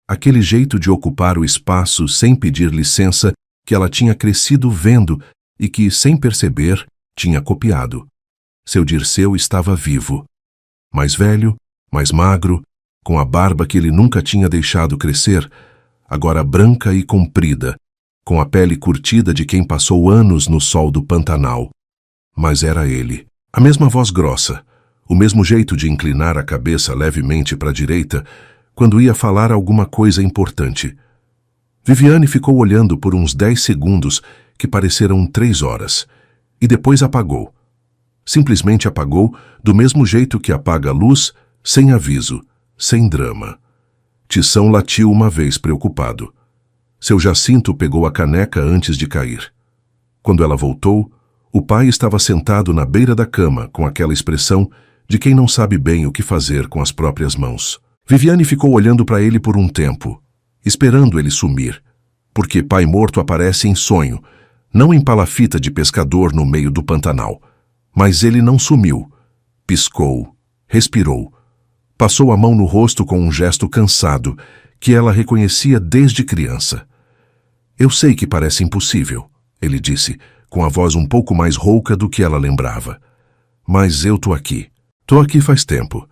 aquele jeito de ocupar o espaço sem pedir licença que ela tinha crescido vendo e que, sem perceber, tinha copiado. Seu Dirceu estava vivo. Mais velho, mais magro, com a barba que ele nunca tinha deixado crescer, agora branca e comprida, com a pele curtida de quem passou anos no sol do Pantanal. Mas era ele. A mesma voz grossa, o mesmo jeito de inclinar a cabeça levemente para a direita quando ia falar alguma coisa importante. Viviane ficou olhando por uns 10 segundos que pareceram 3 horas, e depois apagou. Simplesmente apagou do mesmo jeito que apaga a luz, sem aviso, sem drama. Tição latiu uma vez preocupado. Seu Jacinto pegou a caneca antes de cair. Quando ela voltou, o pai estava sentado na beira da cama com aquela expressão de quem não sabe bem o que fazer com as próprias mãos. Viviane ficou olhando para ele por um tempo, esperando ele sumir, porque pai morto aparece em sonho, não em palafita de pescador no meio do Pantanal. Mas ele não sumiu. Piscou, respirou, passou a mão no rosto com um gesto cansado, que ela reconhecia desde criança. Eu sei que parece impossível, ele disse, com a voz um pouco mais rouca do que ela lembrava. Mas eu tô aqui. Tô aqui faz tempo.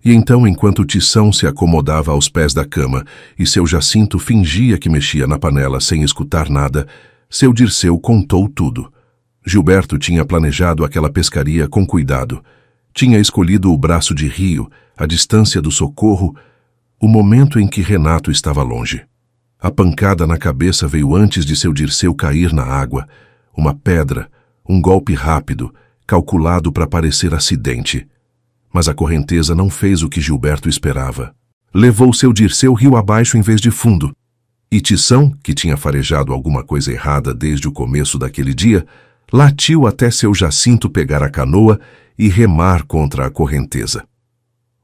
E então, enquanto Tição se acomodava aos pés da cama e seu Jacinto fingia que mexia na panela sem escutar nada, seu Dirceu contou tudo. Gilberto tinha planejado aquela pescaria com cuidado. Tinha escolhido o braço de rio, a distância do socorro, o momento em que Renato estava longe. A pancada na cabeça veio antes de seu Dirceu cair na água. Uma pedra, um golpe rápido, calculado para parecer acidente. Mas a correnteza não fez o que Gilberto esperava. Levou seu Dirceu rio abaixo em vez de fundo. E Tição, que tinha farejado alguma coisa errada desde o começo daquele dia, latiu até seu Jacinto pegar a canoa e remar contra a correnteza.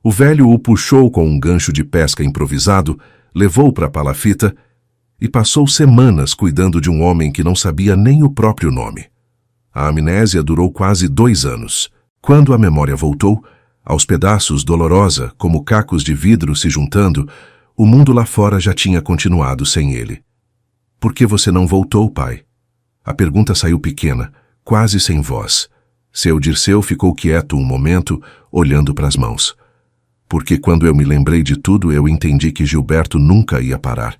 O velho o puxou com um gancho de pesca improvisado, levou para a palafita e passou semanas cuidando de um homem que não sabia nem o próprio nome. A amnésia durou quase 2 anos. Quando a memória voltou, aos pedaços dolorosa, como cacos de vidro se juntando, o mundo lá fora já tinha continuado sem ele. Por que você não voltou, pai? A pergunta saiu pequena, quase sem voz. Seu Dirceu ficou quieto um momento, olhando para as mãos. Porque quando eu me lembrei de tudo, eu entendi que Gilberto nunca ia parar.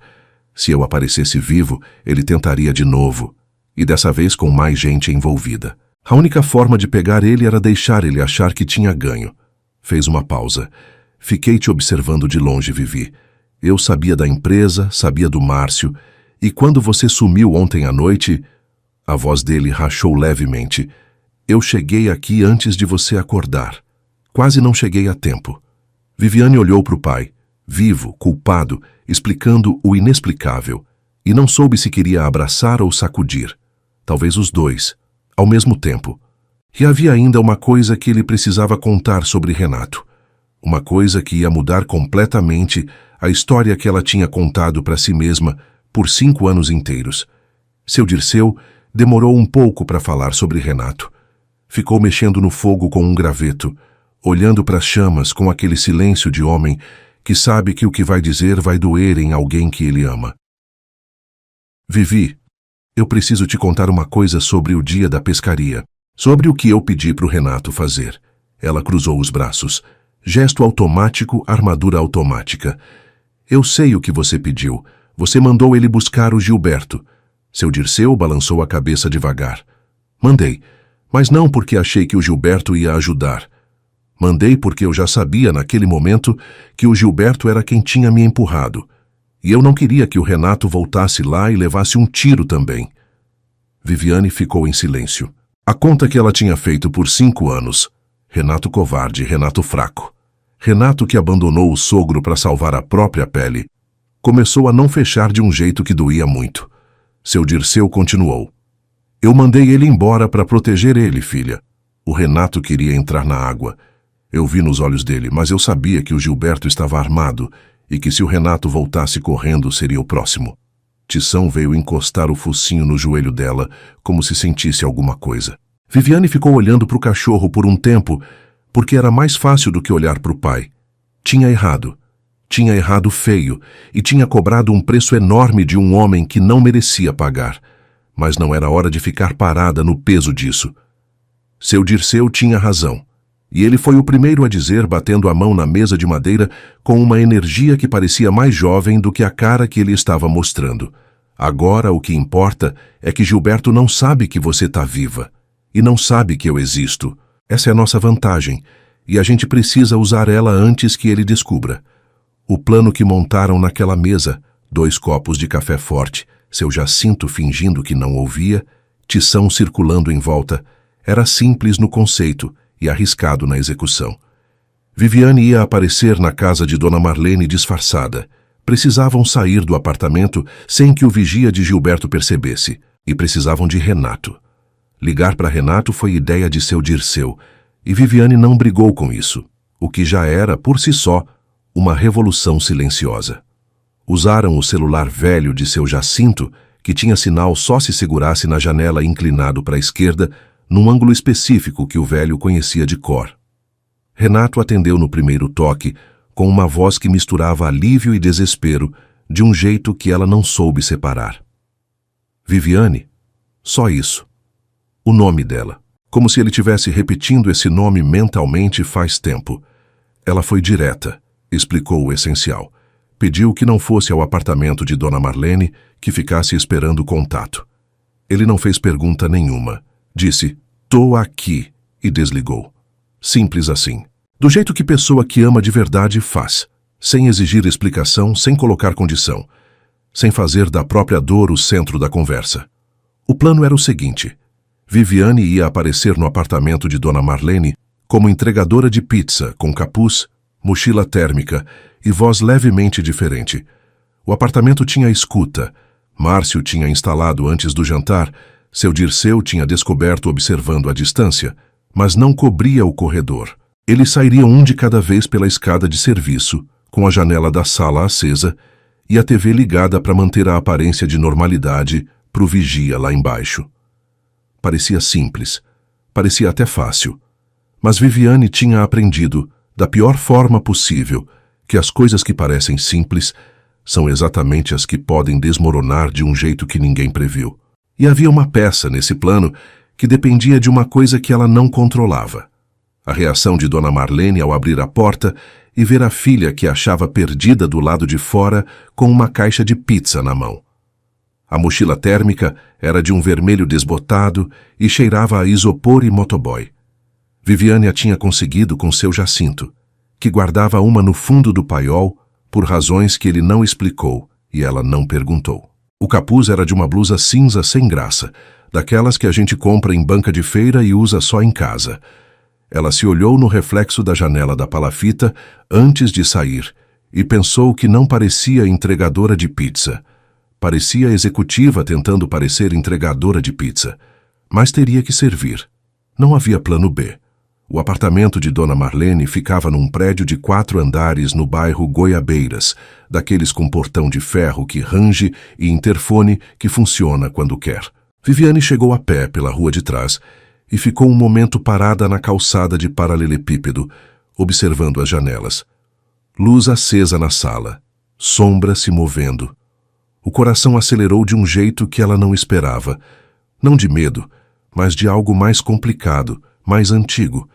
Se eu aparecesse vivo, ele tentaria de novo, e dessa vez com mais gente envolvida. A única forma de pegar ele era deixar ele achar que tinha ganho. Fez uma pausa. Fiquei te observando de longe, Vivi. Eu sabia da empresa, sabia do Márcio, e quando você sumiu ontem à noite... A voz dele rachou levemente. Eu cheguei aqui antes de você acordar. Quase não cheguei a tempo. Viviane olhou para o pai, vivo, culpado, explicando o inexplicável, e não soube se queria abraçar ou sacudir. Talvez os dois, ao mesmo tempo. E havia ainda uma coisa que ele precisava contar sobre Renato. Uma coisa que ia mudar completamente a história que ela tinha contado para si mesma por 5 anos inteiros. Seu Dirceu demorou um pouco para falar sobre Renato. Ficou mexendo no fogo com um graveto, olhando para as chamas com aquele silêncio de homem que sabe que o que vai dizer vai doer em alguém que ele ama. Vivi, eu preciso te contar uma coisa sobre o dia da pescaria, sobre o que eu pedi para o Renato fazer. Ela cruzou os braços. Gesto automático, armadura automática. Eu sei o que você pediu. Você mandou ele buscar o Gilberto. Seu Dirceu balançou a cabeça devagar. Mandei, mas não porque achei que o Gilberto ia ajudar. Mandei porque eu já sabia naquele momento que o Gilberto era quem tinha me empurrado. E eu não queria que o Renato voltasse lá e levasse um tiro também. Viviane ficou em silêncio. A conta que ela tinha feito por 5 anos. Renato covarde, Renato fraco. Renato que abandonou o sogro para salvar a própria pele. Começou a não fechar de um jeito que doía muito. Seu Dirceu continuou. Eu mandei ele embora para proteger ele, filha. O Renato queria entrar na água. Eu vi nos olhos dele, mas eu sabia que o Gilberto estava armado e que se o Renato voltasse correndo seria o próximo. Tição veio encostar o focinho no joelho dela, como se sentisse alguma coisa. Viviane ficou olhando para o cachorro por um tempo, porque era mais fácil do que olhar para o pai. Tinha errado. Tinha errado feio e tinha cobrado um preço enorme de um homem que não merecia pagar. Mas não era hora de ficar parada no peso disso. Seu Dirceu tinha razão. E ele foi o primeiro a dizer, batendo a mão na mesa de madeira, com uma energia que parecia mais jovem do que a cara que ele estava mostrando. Agora o que importa é que Gilberto não sabe que você está viva. E não sabe que eu existo. Essa é a nossa vantagem. E a gente precisa usar ela antes que ele descubra. O plano que montaram naquela mesa, 2 copos de café forte, seu Jacinto fingindo que não ouvia, Tição circulando em volta, era simples no conceito e arriscado na execução. Viviane ia aparecer na casa de Dona Marlene disfarçada. Precisavam sair do apartamento sem que o vigia de Gilberto percebesse, e precisavam de Renato. Ligar para Renato foi ideia de seu Dirceu, e Viviane não brigou com isso, o que já era, por si só, uma revolução silenciosa. Usaram o celular velho de seu Jacinto, que tinha sinal só se segurasse na janela inclinado para a esquerda, num ângulo específico que o velho conhecia de cor. Renato atendeu no primeiro toque, com uma voz que misturava alívio e desespero, de um jeito que ela não soube separar. Viviane? Só isso. O nome dela. Como se ele tivesse repetindo esse nome mentalmente faz tempo. Ela foi direta, explicou o essencial. Pediu que não fosse ao apartamento de Dona Marlene, que ficasse esperando o contato. Ele não fez pergunta nenhuma. Disse, "Tô aqui", e desligou. Simples assim. Do jeito que pessoa que ama de verdade faz. Sem exigir explicação, sem colocar condição. Sem fazer da própria dor o centro da conversa. O plano era o seguinte. Viviane ia aparecer no apartamento de Dona Marlene como entregadora de pizza, com capuz, mochila térmica e voz levemente diferente. O apartamento tinha escuta. Márcio tinha instalado antes do jantar. Seu Dirceu tinha descoberto observando à distância, mas não cobria o corredor. Eles sairiam um de cada vez pela escada de serviço, com a janela da sala acesa e a TV ligada para manter a aparência de normalidade para o vigia lá embaixo. Parecia simples, parecia até fácil, mas Viviane tinha aprendido, da pior forma possível, que as coisas que parecem simples são exatamente as que podem desmoronar de um jeito que ninguém previu. E havia uma peça nesse plano que dependia de uma coisa que ela não controlava. A reação de Dona Marlene ao abrir a porta e ver a filha que achava perdida do lado de fora com uma caixa de pizza na mão. A mochila térmica era de um vermelho desbotado e cheirava a isopor e motoboy. Viviane a tinha conseguido com seu Jacinto, que guardava uma no fundo do paiol por razões que ele não explicou e ela não perguntou. O capuz era de uma blusa cinza sem graça, daquelas que a gente compra em banca de feira e usa só em casa. Ela se olhou no reflexo da janela da palafita antes de sair e pensou que não parecia entregadora de pizza. Parecia executiva tentando parecer entregadora de pizza. Mas teria que servir. Não havia plano B. O apartamento de Dona Marlene ficava num prédio de 4 andares no bairro Goiabeiras, daqueles com portão de ferro que range e interfone que funciona quando quer. Viviane chegou a pé pela rua de trás e ficou um momento parada na calçada de paralelepípedo, observando as janelas. Luz acesa na sala, sombra se movendo. O coração acelerou de um jeito que ela não esperava. Não de medo, mas de algo mais complicado, mais antigo.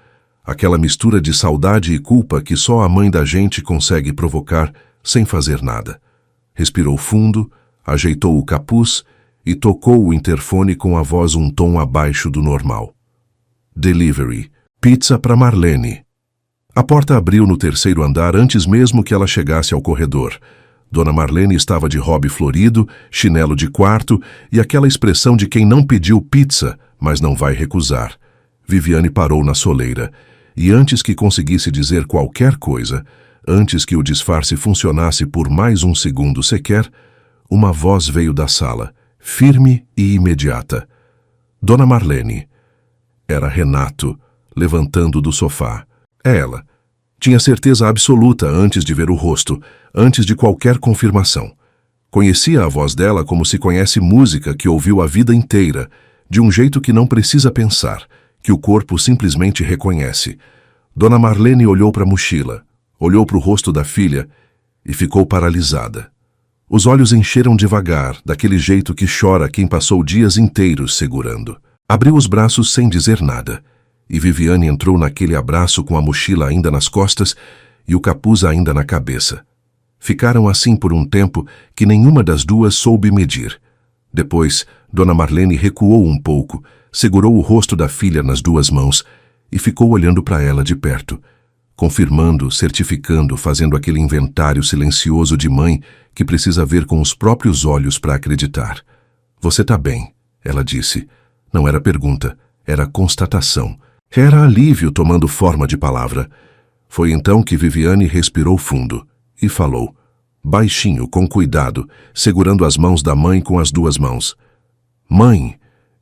Aquela mistura de saudade e culpa que só a mãe da gente consegue provocar sem fazer nada. Respirou fundo, ajeitou o capuz e tocou o interfone com a voz um tom abaixo do normal. Delivery. Pizza para Marlene. A porta abriu no terceiro andar antes mesmo que ela chegasse ao corredor. Dona Marlene estava de hobby florido, chinelo de quarto e aquela expressão de quem não pediu pizza, mas não vai recusar. Viviane parou na soleira e antes que conseguisse dizer qualquer coisa, antes que o disfarce funcionasse por mais um segundo sequer, uma voz veio da sala, firme e imediata. Dona Marlene. Era Renato, levantando do sofá. É ela. Tinha certeza absoluta antes de ver o rosto, antes de qualquer confirmação. Conhecia a voz dela como se conhece música que ouviu a vida inteira, de um jeito que não precisa pensar, que o corpo simplesmente reconhece. Dona Marlene olhou para a mochila, olhou para o rosto da filha e ficou paralisada. Os olhos encheram devagar, daquele jeito que chora quem passou dias inteiros segurando. Abriu os braços sem dizer nada, e Viviane entrou naquele abraço com a mochila ainda nas costas e o capuz ainda na cabeça. Ficaram assim por um tempo que nenhuma das duas soube medir. Depois, Dona Marlene recuou um pouco, segurou o rosto da filha nas duas mãos e ficou olhando para ela de perto, confirmando, certificando, fazendo aquele inventário silencioso de mãe que precisa ver com os próprios olhos para acreditar. Você tá bem, ela disse. Não era pergunta, era constatação. Era alívio tomando forma de palavra. Foi então que Viviane respirou fundo e falou, baixinho, com cuidado, segurando as mãos da mãe com as duas mãos. Mãe,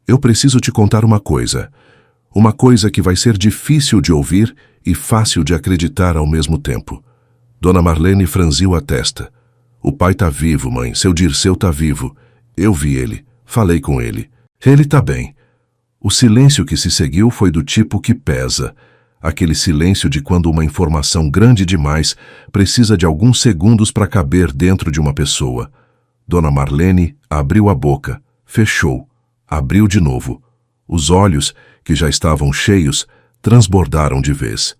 eu preciso te contar uma coisa. Uma coisa que vai ser difícil de ouvir e fácil de acreditar ao mesmo tempo. Dona Marlene franziu a testa. O pai tá vivo, mãe, seu Dirceu tá vivo. Eu vi ele, falei com ele. Ele tá bem. O silêncio que se seguiu foi do tipo que pesa, aquele silêncio de quando uma informação grande demais precisa de alguns segundos para caber dentro de uma pessoa. Dona Marlene abriu a boca, fechou, abriu de novo. Os olhos, que já estavam cheios, transbordaram de vez.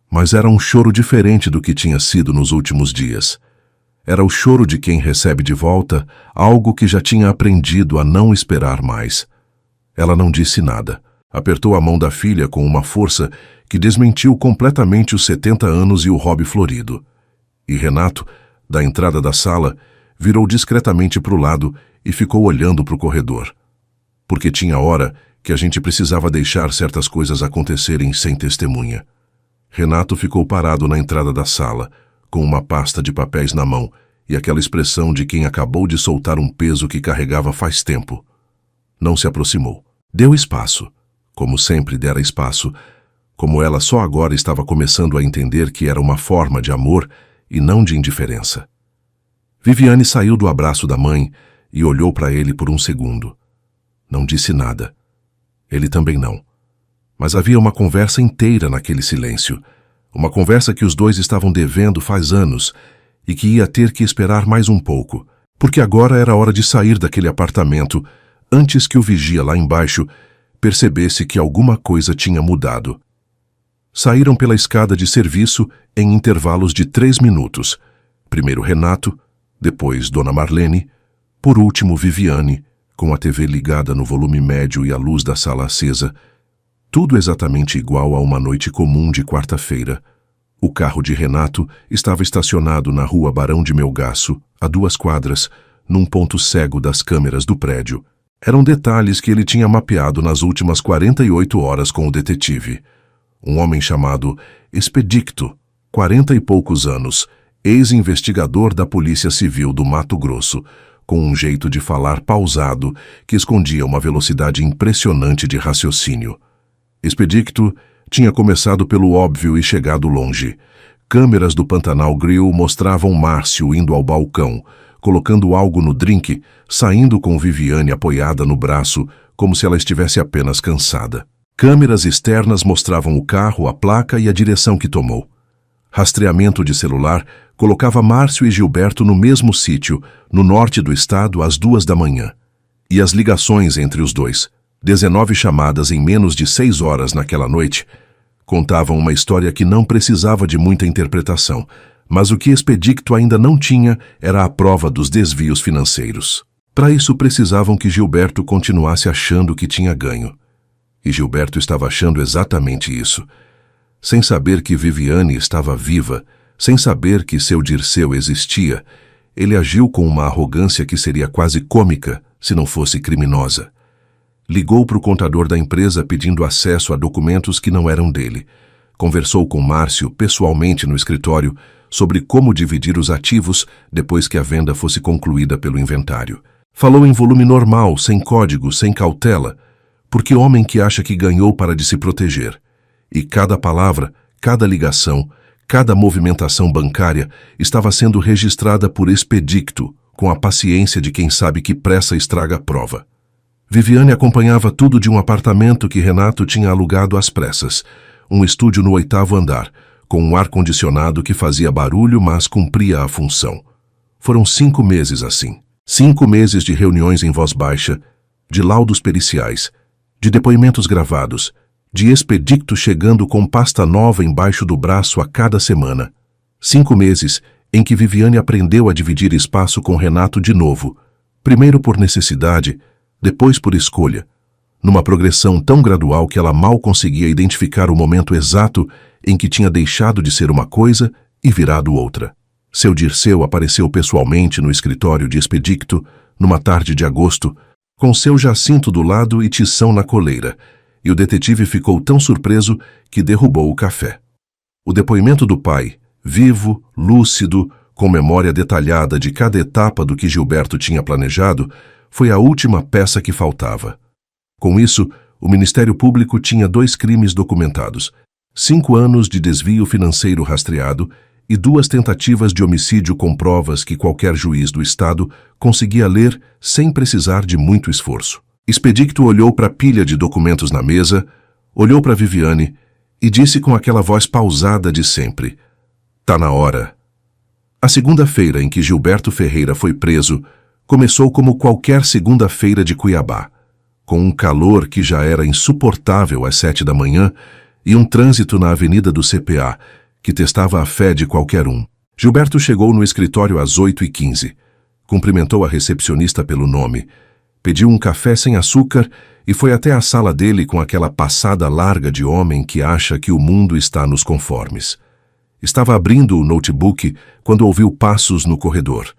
Mas era um choro diferente do que tinha sido nos últimos dias. Era o choro de quem recebe de volta algo que já tinha aprendido a não esperar mais. Ela não disse nada. Apertou a mão da filha com uma força que desmentiu completamente os 70 anos e o hobby florido. E Renato, da entrada da sala, virou discretamente para o lado e ficou olhando para o corredor. Porque tinha hora que a gente precisava deixar certas coisas acontecerem sem testemunha. Renato ficou parado na entrada da sala, com uma pasta de papéis na mão e aquela expressão de quem acabou de soltar um peso que carregava faz tempo. Não se aproximou. Deu espaço, como sempre dera espaço, como ela só agora estava começando a entender que era uma forma de amor e não de indiferença. Viviane saiu do abraço da mãe e olhou para ele por um segundo. Não disse nada. Ele também não. Mas havia uma conversa inteira naquele silêncio, uma conversa que os dois estavam devendo faz anos e que ia ter que esperar mais um pouco, porque agora era hora de sair daquele apartamento antes que o vigia lá embaixo percebesse que alguma coisa tinha mudado. Saíram pela escada de serviço em intervalos de 3 minutos. Primeiro Renato, depois Dona Marlene, por último Viviane, com a TV ligada no volume médio e a luz da sala acesa. Tudo exatamente igual a uma noite comum de quarta-feira. O carro de Renato estava estacionado na rua Barão de Melgaço, a 2 quadras, num ponto cego das câmeras do prédio. Eram detalhes que ele tinha mapeado nas últimas 48 horas com o detetive. Um homem chamado Expedicto, 40 e poucos anos, ex-investigador da Polícia Civil do Mato Grosso, com um jeito de falar pausado que escondia uma velocidade impressionante de raciocínio. Expedicto tinha começado pelo óbvio e chegado longe. Câmeras do Pantanal Grill mostravam Márcio indo ao balcão, colocando algo no drink, saindo com Viviane apoiada no braço, como se ela estivesse apenas cansada. Câmeras externas mostravam o carro, a placa e a direção que tomou. Rastreamento de celular colocava Márcio e Gilberto no mesmo sítio, no norte do estado, às 2 da manhã. E as ligações entre os dois, 19 chamadas em menos de 6 horas naquela noite, Contavam uma história que não precisava de muita interpretação, mas o que Expedicto ainda não tinha era a prova dos desvios financeiros. Para isso precisavam que Gilberto continuasse achando que tinha ganho. E Gilberto estava achando exatamente isso. Sem saber que Viviane estava viva, sem saber que seu Dirceu existia, ele agiu com uma arrogância que seria quase cômica se não fosse criminosa. Ligou para o contador da empresa pedindo acesso a documentos que não eram dele. Conversou com Márcio pessoalmente no escritório sobre como dividir os ativos depois que a venda fosse concluída pelo inventário. Falou em volume normal, sem código, sem cautela, porque homem que acha que ganhou para de se proteger. E cada palavra, cada ligação, cada movimentação bancária estava sendo registrada por Expedicto, com a paciência de quem sabe que pressa estraga a prova. Viviane acompanhava tudo de um apartamento que Renato tinha alugado às pressas, um estúdio no 8º andar, com um ar-condicionado que fazia barulho, mas cumpria a função. Foram 5 meses assim. 5 meses de reuniões em voz baixa, de laudos periciais, de depoimentos gravados, de Expedicto chegando com pasta nova embaixo do braço a cada semana. 5 meses em que Viviane aprendeu a dividir espaço com Renato de novo, primeiro por necessidade, depois por escolha, numa progressão tão gradual que ela mal conseguia identificar o momento exato em que tinha deixado de ser uma coisa e virado outra. Seu Dirceu apareceu pessoalmente no escritório de Expedicto, numa tarde de agosto, com seu Jacinto do lado e Tição na coleira, e o detetive ficou tão surpreso que derrubou o café. O depoimento do pai, vivo, lúcido, com memória detalhada de cada etapa do que Gilberto tinha planejado, foi a última peça que faltava. Com isso, o Ministério Público tinha 2 crimes documentados, 5 anos de desvio financeiro rastreado e 2 tentativas de homicídio com provas que qualquer juiz do Estado conseguia ler sem precisar de muito esforço. Expedicto olhou para a pilha de documentos na mesa, olhou para Viviane e disse com aquela voz pausada de sempre: "Tá na hora." A segunda-feira em que Gilberto Ferreira foi preso começou como qualquer segunda-feira de Cuiabá, com um calor que já era insuportável às 7 da manhã e um trânsito na avenida do CPA que testava a fé de qualquer um. Gilberto chegou no escritório às 8h15, cumprimentou a recepcionista pelo nome, pediu um café sem açúcar e foi até a sala dele com aquela passada larga de homem que acha que o mundo está nos conformes. Estava abrindo o notebook quando ouviu passos no corredor.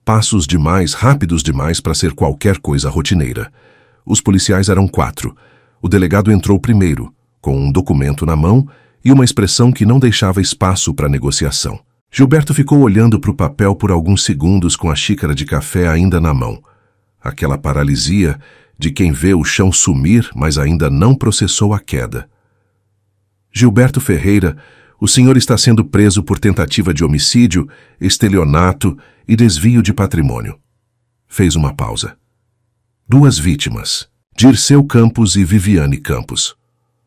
Passos demais, rápidos demais para ser qualquer coisa rotineira. Os policiais eram 4. O delegado entrou primeiro, com um documento na mão e uma expressão que não deixava espaço para negociação. Gilberto ficou olhando para o papel por alguns segundos com a xícara de café ainda na mão. Aquela paralisia de quem vê o chão sumir, mas ainda não processou a queda. "Gilberto Ferreira, o senhor está sendo preso por tentativa de homicídio, estelionato e desvio de patrimônio." Fez uma pausa. 2 vítimas, Dirceu Campos e Viviane Campos.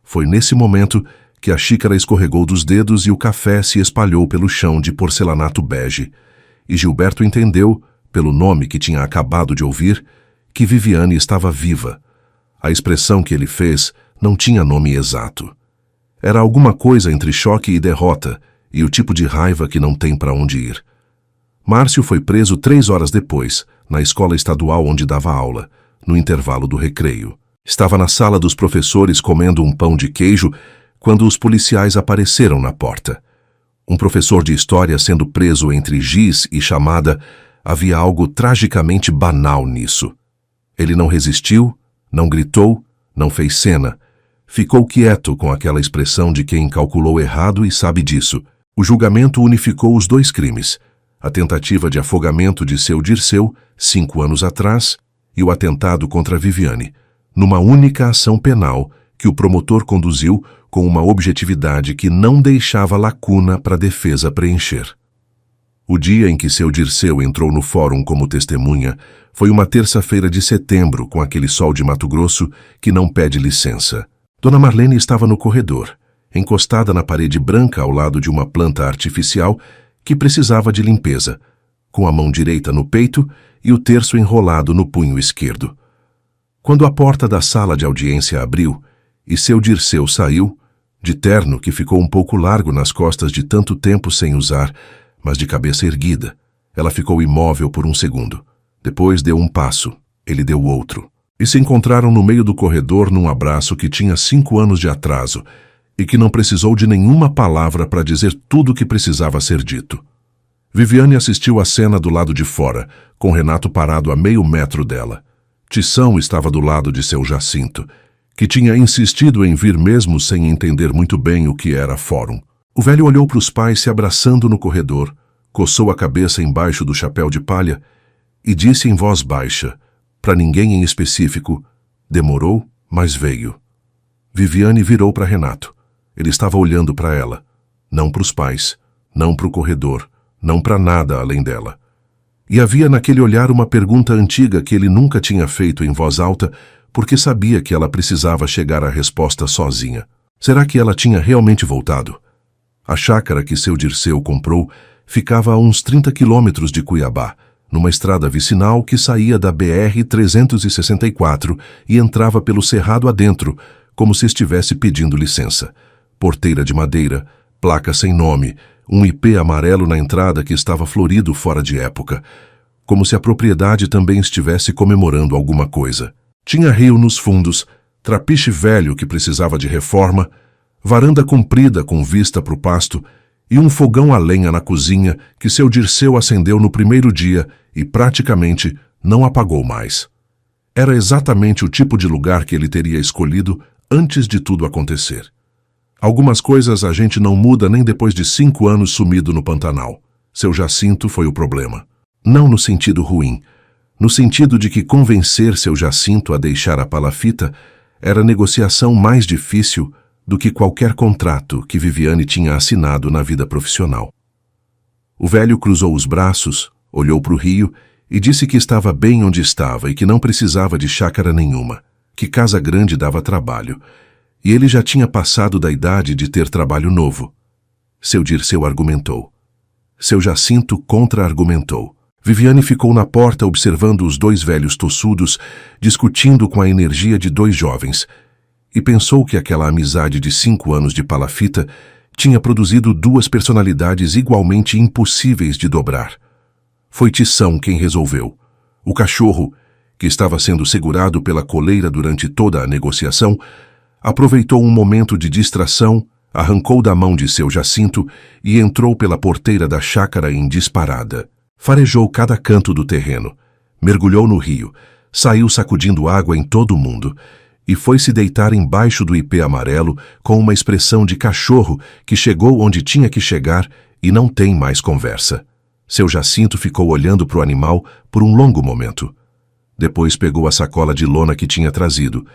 Foi nesse momento que a xícara escorregou dos dedos e o café se espalhou pelo chão de porcelanato bege, e Gilberto entendeu, pelo nome que tinha acabado de ouvir, que Viviane estava viva. A expressão que ele fez não tinha nome exato. Era alguma coisa entre choque e derrota, e o tipo de raiva que não tem para onde ir. Márcio foi preso 3 horas depois, na escola estadual onde dava aula, no intervalo do recreio. Estava na sala dos professores comendo um pão de queijo quando os policiais apareceram na porta. Um professor de história sendo preso entre giz e chamada, havia algo tragicamente banal nisso. Ele não resistiu, não gritou, não fez cena. Ficou quieto com aquela expressão de quem calculou errado e sabe disso. O julgamento unificou os 2 crimes, a tentativa de afogamento de seu Dirceu, 5 anos atrás, e o atentado contra Viviane, numa única ação penal que o promotor conduziu com uma objetividade que não deixava lacuna para a defesa preencher. O dia em que seu Dirceu entrou no fórum como testemunha foi uma terça-feira de setembro, com aquele sol de Mato Grosso que não pede licença. Dona Marlene estava no corredor, encostada na parede branca ao lado de uma planta artificial que precisava de limpeza, com a mão direita no peito e o terço enrolado no punho esquerdo. Quando a porta da sala de audiência abriu e seu Dirceu saiu, de terno que ficou um pouco largo nas costas de tanto tempo sem usar, mas de cabeça erguida. Ela ficou imóvel por um segundo. Depois deu um passo, ele deu outro. E se encontraram no meio do corredor num abraço que tinha 5 anos de atraso e que não precisou de nenhuma palavra para dizer tudo o que precisava ser dito. Viviane assistiu à cena do lado de fora, com Renato parado a meio metro dela. Tição estava do lado de seu Jacinto, que tinha insistido em vir mesmo sem entender muito bem o que era fórum. O velho olhou para os pais se abraçando no corredor, coçou a cabeça embaixo do chapéu de palha e disse em voz baixa, para ninguém em específico, demorou, mas veio. Viviane virou para Renato. Ele estava olhando para ela, não para os pais, não para o corredor, não para nada além dela. E havia naquele olhar uma pergunta antiga que ele nunca tinha feito em voz alta, porque sabia que ela precisava chegar à resposta sozinha. Será que ela tinha realmente voltado? A chácara que seu Dirceu comprou ficava a uns 30 quilômetros de Cuiabá, numa estrada vicinal que saía da BR-364 e entrava pelo cerrado adentro, como se estivesse pedindo licença. Porteira de madeira, placa sem nome, um IP amarelo na entrada que estava florido fora de época, como se a propriedade também estivesse comemorando alguma coisa. Tinha rio nos fundos, trapiche velho que precisava de reforma, varanda comprida com vista para o pasto e um fogão a lenha na cozinha que seu Dirceu acendeu no primeiro dia e praticamente não apagou mais. Era exatamente o tipo de lugar que ele teria escolhido antes de tudo acontecer. Algumas coisas a gente não muda nem depois de 5 anos sumido no Pantanal. Seu Jacinto foi o problema. Não no sentido ruim, no sentido de que convencer seu Jacinto a deixar a palafita era negociação mais difícil do que qualquer contrato que Viviane tinha assinado na vida profissional. O velho cruzou os braços, olhou para o rio e disse que estava bem onde estava e que não precisava de chácara nenhuma, que casa grande dava trabalho, e ele já tinha passado da idade de ter trabalho novo. Seu Dirceu argumentou. Seu Jacinto contra-argumentou. Viviane ficou na porta observando os 2 velhos tossudos, discutindo com a energia de 2 jovens, e pensou que aquela amizade de 5 anos de palafita tinha produzido 2 personalidades igualmente impossíveis de dobrar. Foi Tição quem resolveu. O cachorro, que estava sendo segurado pela coleira durante toda a negociação, aproveitou um momento de distração, arrancou da mão de seu Jacinto e entrou pela porteira da chácara em disparada. Farejou cada canto do terreno, mergulhou no rio, saiu sacudindo água em todo o mundo e foi se deitar embaixo do ipê amarelo com uma expressão de cachorro que chegou onde tinha que chegar e não tem mais conversa. Seu Jacinto ficou olhando para o animal por um longo momento. Depois pegou a sacola de lona que tinha trazido,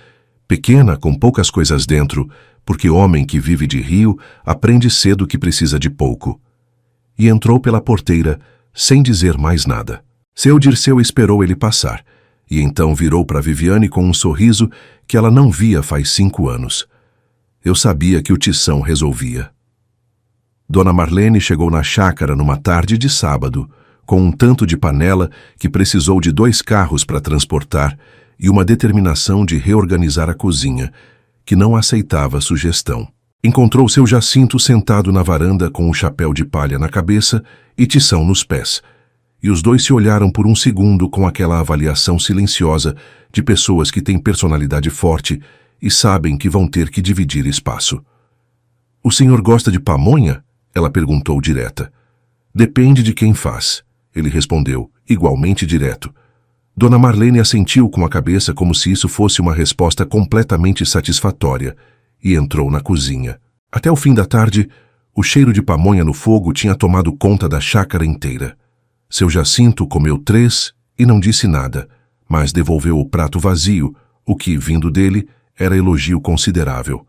pequena, com poucas coisas dentro, porque homem que vive de rio aprende cedo que precisa de pouco. E entrou pela porteira, sem dizer mais nada. Seu Dirceu esperou ele passar, e então virou para Viviane com um sorriso que ela não via faz 5 anos. Eu sabia que o Tição resolvia. Dona Marlene chegou na chácara numa tarde de sábado, com um tanto de panela que precisou de 2 carros para transportar e uma determinação de reorganizar a cozinha, que não aceitava sugestão. Encontrou seu Jacinto sentado na varanda com o chapéu de palha na cabeça e Tição nos pés, e os 2 se olharam por um segundo com aquela avaliação silenciosa de pessoas que têm personalidade forte e sabem que vão ter que dividir espaço. "O senhor gosta de pamonha?" ela perguntou direta. "Depende de quem faz", ele respondeu, igualmente direto. Dona Marlene assentiu com a cabeça como se isso fosse uma resposta completamente satisfatória e entrou na cozinha. Até o fim da tarde, o cheiro de pamonha no fogo tinha tomado conta da chácara inteira. Seu Jacinto comeu 3 e não disse nada, mas devolveu o prato vazio, o que, vindo dele, era elogio considerável.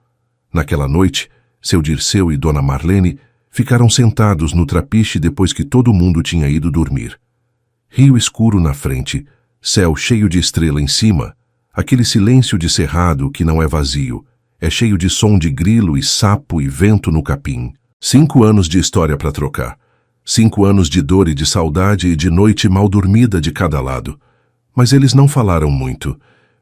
Naquela noite, seu Dirceu e Dona Marlene ficaram sentados no trapiche depois que todo mundo tinha ido dormir. Rio escuro na frente, céu cheio de estrela em cima, aquele silêncio de cerrado que não é vazio, é cheio de som de grilo e sapo e vento no capim. 5 anos de história para trocar. 5 anos de dor e de saudade e de noite mal dormida de cada lado. Mas eles não falaram muito.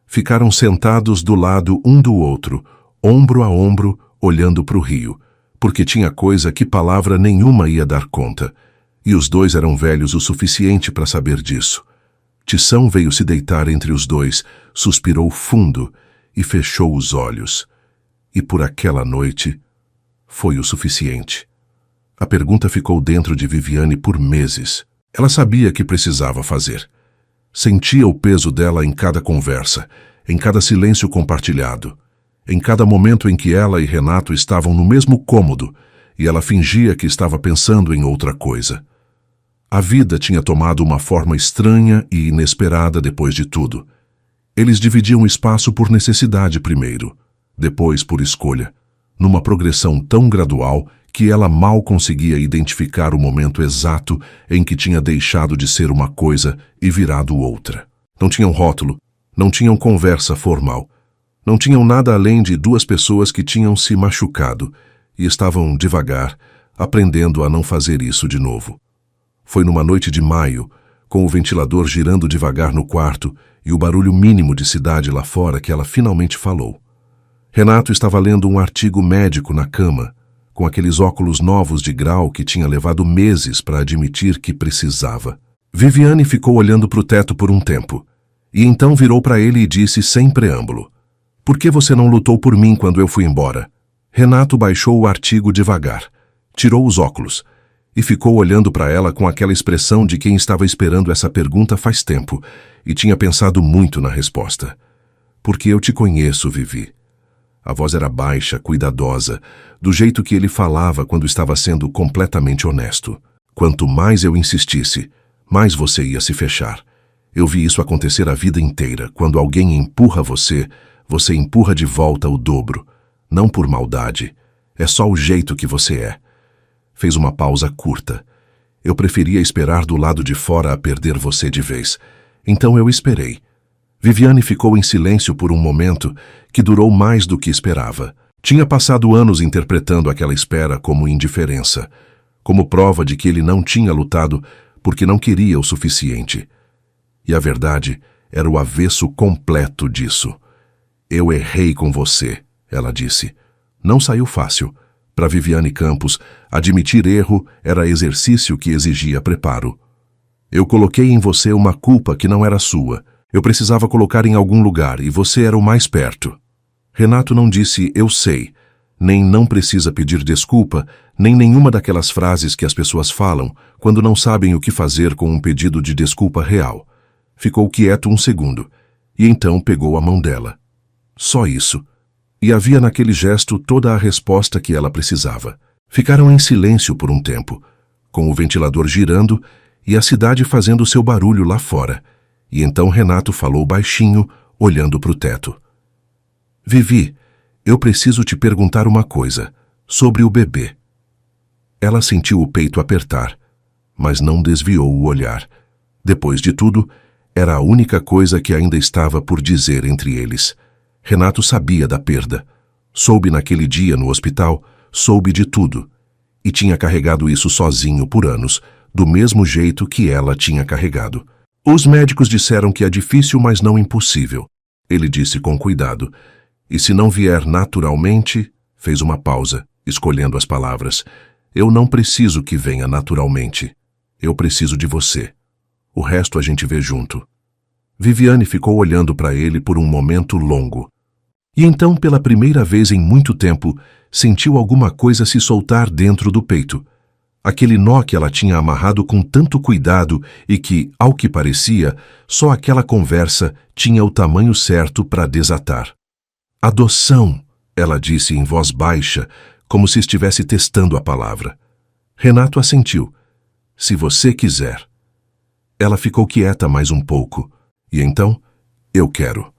Ficaram sentados do lado um do outro, ombro a ombro, olhando para o rio, porque tinha coisa que palavra nenhuma ia dar conta, e os dois eram velhos o suficiente para saber disso. Tição veio se deitar entre os dois, suspirou fundo e fechou os olhos. E por aquela noite foi o suficiente. A pergunta ficou dentro de Viviane por meses. Ela sabia que precisava fazer. Sentia o peso dela em cada conversa, em cada silêncio compartilhado, em cada momento em que ela e Renato estavam no mesmo cômodo e ela fingia que estava pensando em outra coisa. A vida tinha tomado uma forma estranha e inesperada depois de tudo. Eles dividiam o espaço por necessidade primeiro, depois por escolha, numa progressão tão gradual que ela mal conseguia identificar o momento exato em que tinha deixado de ser uma coisa e virado outra. Não tinham rótulo, não tinham conversa formal, não tinham nada além de duas pessoas que tinham se machucado e estavam devagar, aprendendo a não fazer isso de novo. Foi numa noite de maio, com o ventilador girando devagar no quarto e o barulho mínimo de cidade lá fora que ela finalmente falou. Renato estava lendo um artigo médico na cama, com aqueles óculos novos de grau que tinha levado meses para admitir que precisava. Viviane ficou olhando para o teto por um tempo, e então virou para ele e disse sem preâmbulo: "Por que você não lutou por mim quando eu fui embora?" Renato baixou o artigo devagar, tirou os óculos, e ficou olhando para ela com aquela expressão de quem estava esperando essa pergunta faz tempo, e tinha pensado muito na resposta. "Porque eu te conheço, Vivi." A voz era baixa, cuidadosa, do jeito que ele falava quando estava sendo completamente honesto. Quanto mais eu insistisse, mais você ia se fechar. Eu vi isso acontecer a vida inteira. Quando alguém empurra você, você empurra de volta o dobro. Não por maldade. É só o jeito que você é. Fez uma pausa curta. Eu preferia esperar do lado de fora a perder você de vez. Então eu esperei. Viviane ficou em silêncio por um momento que durou mais do que esperava. Tinha passado anos interpretando aquela espera como indiferença, como prova de que ele não tinha lutado porque não queria o suficiente. E a verdade era o avesso completo disso. "Eu errei com você", ela disse. Não saiu fácil. Para Viviane Campos, admitir erro era exercício que exigia preparo. "Eu coloquei em você uma culpa que não era sua. Eu precisava colocar em algum lugar e você era o mais perto." Renato não disse "eu sei", nem "não precisa pedir desculpa", nem nenhuma daquelas frases que as pessoas falam quando não sabem o que fazer com um pedido de desculpa real. Ficou quieto um segundo, e então pegou a mão dela. Só isso. E havia naquele gesto toda a resposta que ela precisava. Ficaram em silêncio por um tempo, com o ventilador girando e a cidade fazendo seu barulho lá fora. E então Renato falou baixinho, olhando para o teto. "Vivi, eu preciso te perguntar uma coisa, sobre o bebê." Ela sentiu o peito apertar, mas não desviou o olhar. Depois de tudo, era a única coisa que ainda estava por dizer entre eles. Renato sabia da perda. Soube naquele dia no hospital, soube de tudo. E tinha carregado isso sozinho por anos, do mesmo jeito que ela tinha carregado. "Os médicos disseram que é difícil, mas não impossível", ele disse com cuidado. "E se não vier naturalmente..." Fez uma pausa, escolhendo as palavras. "Eu não preciso que venha naturalmente. Eu preciso de você. O resto a gente vê junto." Viviane ficou olhando para ele por um momento longo. E então, pela primeira vez em muito tempo, sentiu alguma coisa se soltar dentro do peito. Aquele nó que ela tinha amarrado com tanto cuidado e que, ao que parecia, só aquela conversa tinha o tamanho certo para desatar. "Adoção", ela disse em voz baixa, como se estivesse testando a palavra. Renato assentiu. "Se você quiser." Ela ficou quieta mais um pouco. E então, "Eu quero."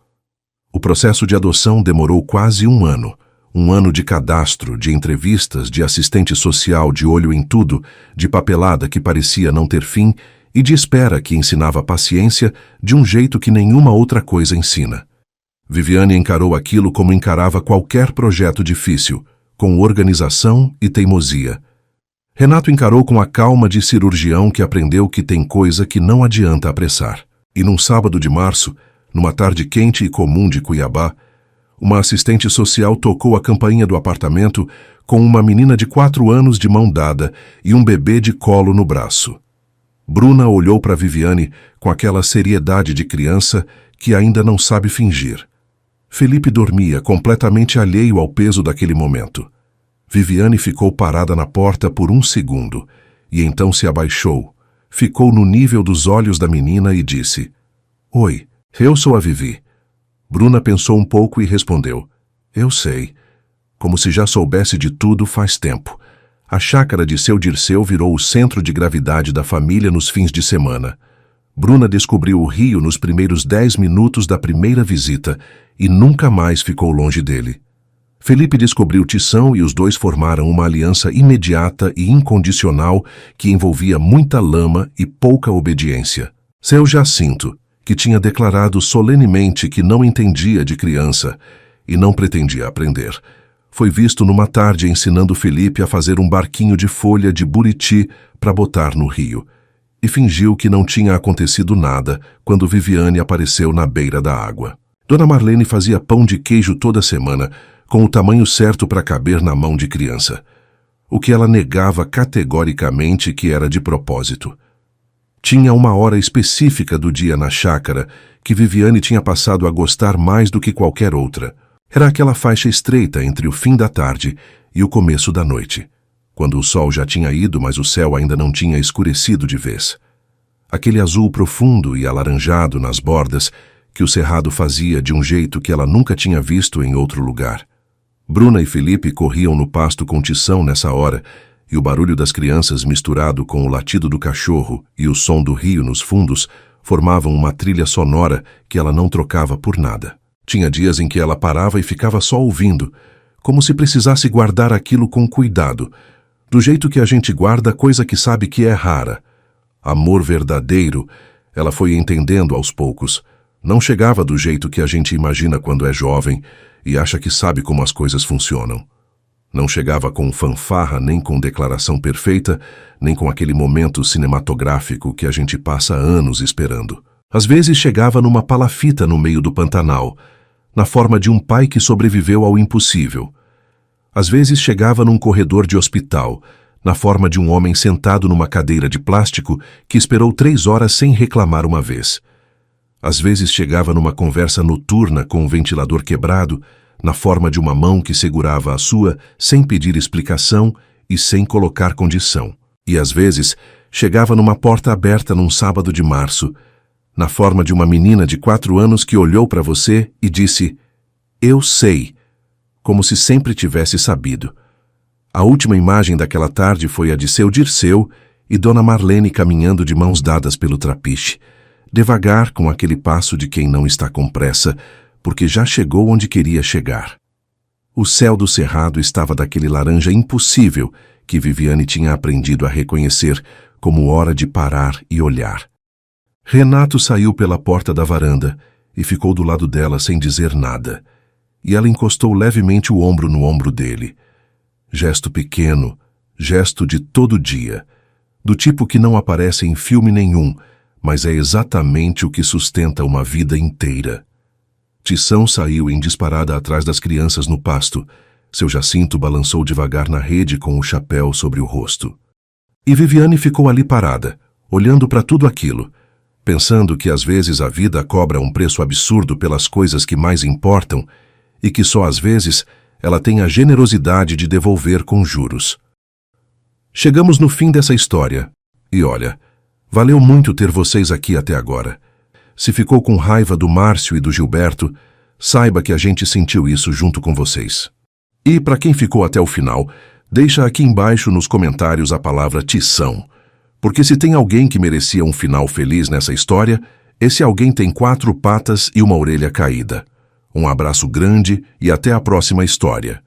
O processo de adoção demorou quase um ano de cadastro, de entrevistas, de assistente social de olho em tudo, de papelada que parecia não ter fim e de espera que ensinava paciência de um jeito que nenhuma outra coisa ensina. Viviane encarou aquilo como encarava qualquer projeto difícil, com organização e teimosia. Renato encarou com a calma de cirurgião que aprendeu que tem coisa que não adianta apressar. E num sábado de março, numa tarde quente e comum de Cuiabá, uma assistente social tocou a campainha do apartamento com uma menina de 4 anos de mão dada e um bebê de colo no braço. Bruna olhou para Viviane com aquela seriedade de criança que ainda não sabe fingir. Felipe dormia, completamente alheio ao peso daquele momento. Viviane ficou parada na porta por 1 segundo, e então se abaixou, ficou no nível dos olhos da menina e disse: "Oi, eu sou a Vivi." Bruna pensou um pouco e respondeu: "Eu sei." Como se já soubesse de tudo faz tempo. A chácara de seu Dirceu virou o centro de gravidade da família nos fins de semana. Bruna descobriu o rio nos primeiros 10 minutos da primeira visita e nunca mais ficou longe dele. Felipe descobriu Tição e os dois formaram uma aliança imediata e incondicional que envolvia muita lama e pouca obediência. Seu Jacinto, que tinha declarado solenemente que não entendia de criança e não pretendia aprender, foi visto numa tarde ensinando Felipe a fazer um barquinho de folha de buriti para botar no rio, e fingiu que não tinha acontecido nada quando Viviane apareceu na beira da água. Dona Marlene fazia pão de queijo toda semana, com o tamanho certo para caber na mão de criança, o que ela negava categoricamente que era de propósito. Tinha uma hora específica do dia na chácara que Viviane tinha passado a gostar mais do que qualquer outra. Era aquela faixa estreita entre o fim da tarde e o começo da noite, quando o sol já tinha ido, mas o céu ainda não tinha escurecido de vez. Aquele azul profundo e alaranjado nas bordas que o cerrado fazia de um jeito que ela nunca tinha visto em outro lugar. Bruna e Felipe corriam no pasto com Tição nessa hora, e o barulho das crianças misturado com o latido do cachorro e o som do rio nos fundos formavam uma trilha sonora que ela não trocava por nada. Tinha dias em que ela parava e ficava só ouvindo, como se precisasse guardar aquilo com cuidado, do jeito que a gente guarda coisa que sabe que é rara. Amor verdadeiro, ela foi entendendo aos poucos. Não chegava do jeito que a gente imagina quando é jovem e acha que sabe como as coisas funcionam. Não chegava com fanfarra, nem com declaração perfeita, nem com aquele momento cinematográfico que a gente passa anos esperando. Às vezes chegava numa palafita no meio do Pantanal, na forma de um pai que sobreviveu ao impossível. Às vezes chegava num corredor de hospital, na forma de um homem sentado numa cadeira de plástico que esperou 3 horas sem reclamar uma vez. Às vezes chegava numa conversa noturna com um ventilador quebrado, na forma de uma mão que segurava a sua sem pedir explicação e sem colocar condição. E às vezes chegava numa porta aberta num sábado de março, na forma de uma menina de 4 anos que olhou para você e disse: "Eu sei", como se sempre tivesse sabido. A última imagem daquela tarde foi a de seu Dirceu e Dona Marlene caminhando de mãos dadas pelo trapiche, devagar com aquele passo de quem não está com pressa, porque já chegou onde queria chegar. O céu do cerrado estava daquele laranja impossível que Viviane tinha aprendido a reconhecer como hora de parar e olhar. Renato saiu pela porta da varanda e ficou do lado dela sem dizer nada, e ela encostou levemente o ombro no ombro dele. Gesto pequeno, gesto de todo dia, do tipo que não aparece em filme nenhum, mas é exatamente o que sustenta uma vida inteira. Tição saiu em disparada atrás das crianças no pasto. Seu Jacinto balançou devagar na rede com o chapéu sobre o rosto. E Viviane ficou ali parada, olhando para tudo aquilo, pensando que às vezes a vida cobra um preço absurdo pelas coisas que mais importam e que só às vezes ela tem a generosidade de devolver com juros. Chegamos no fim dessa história, e olha, valeu muito ter vocês aqui até agora. Se ficou com raiva do Márcio e do Gilberto, saiba que a gente sentiu isso junto com vocês. E para quem ficou até o final, deixa aqui embaixo nos comentários a palavra Tição, porque se tem alguém que merecia um final feliz nessa história, esse alguém tem 4 patas e uma orelha caída. Um abraço grande e até a próxima história.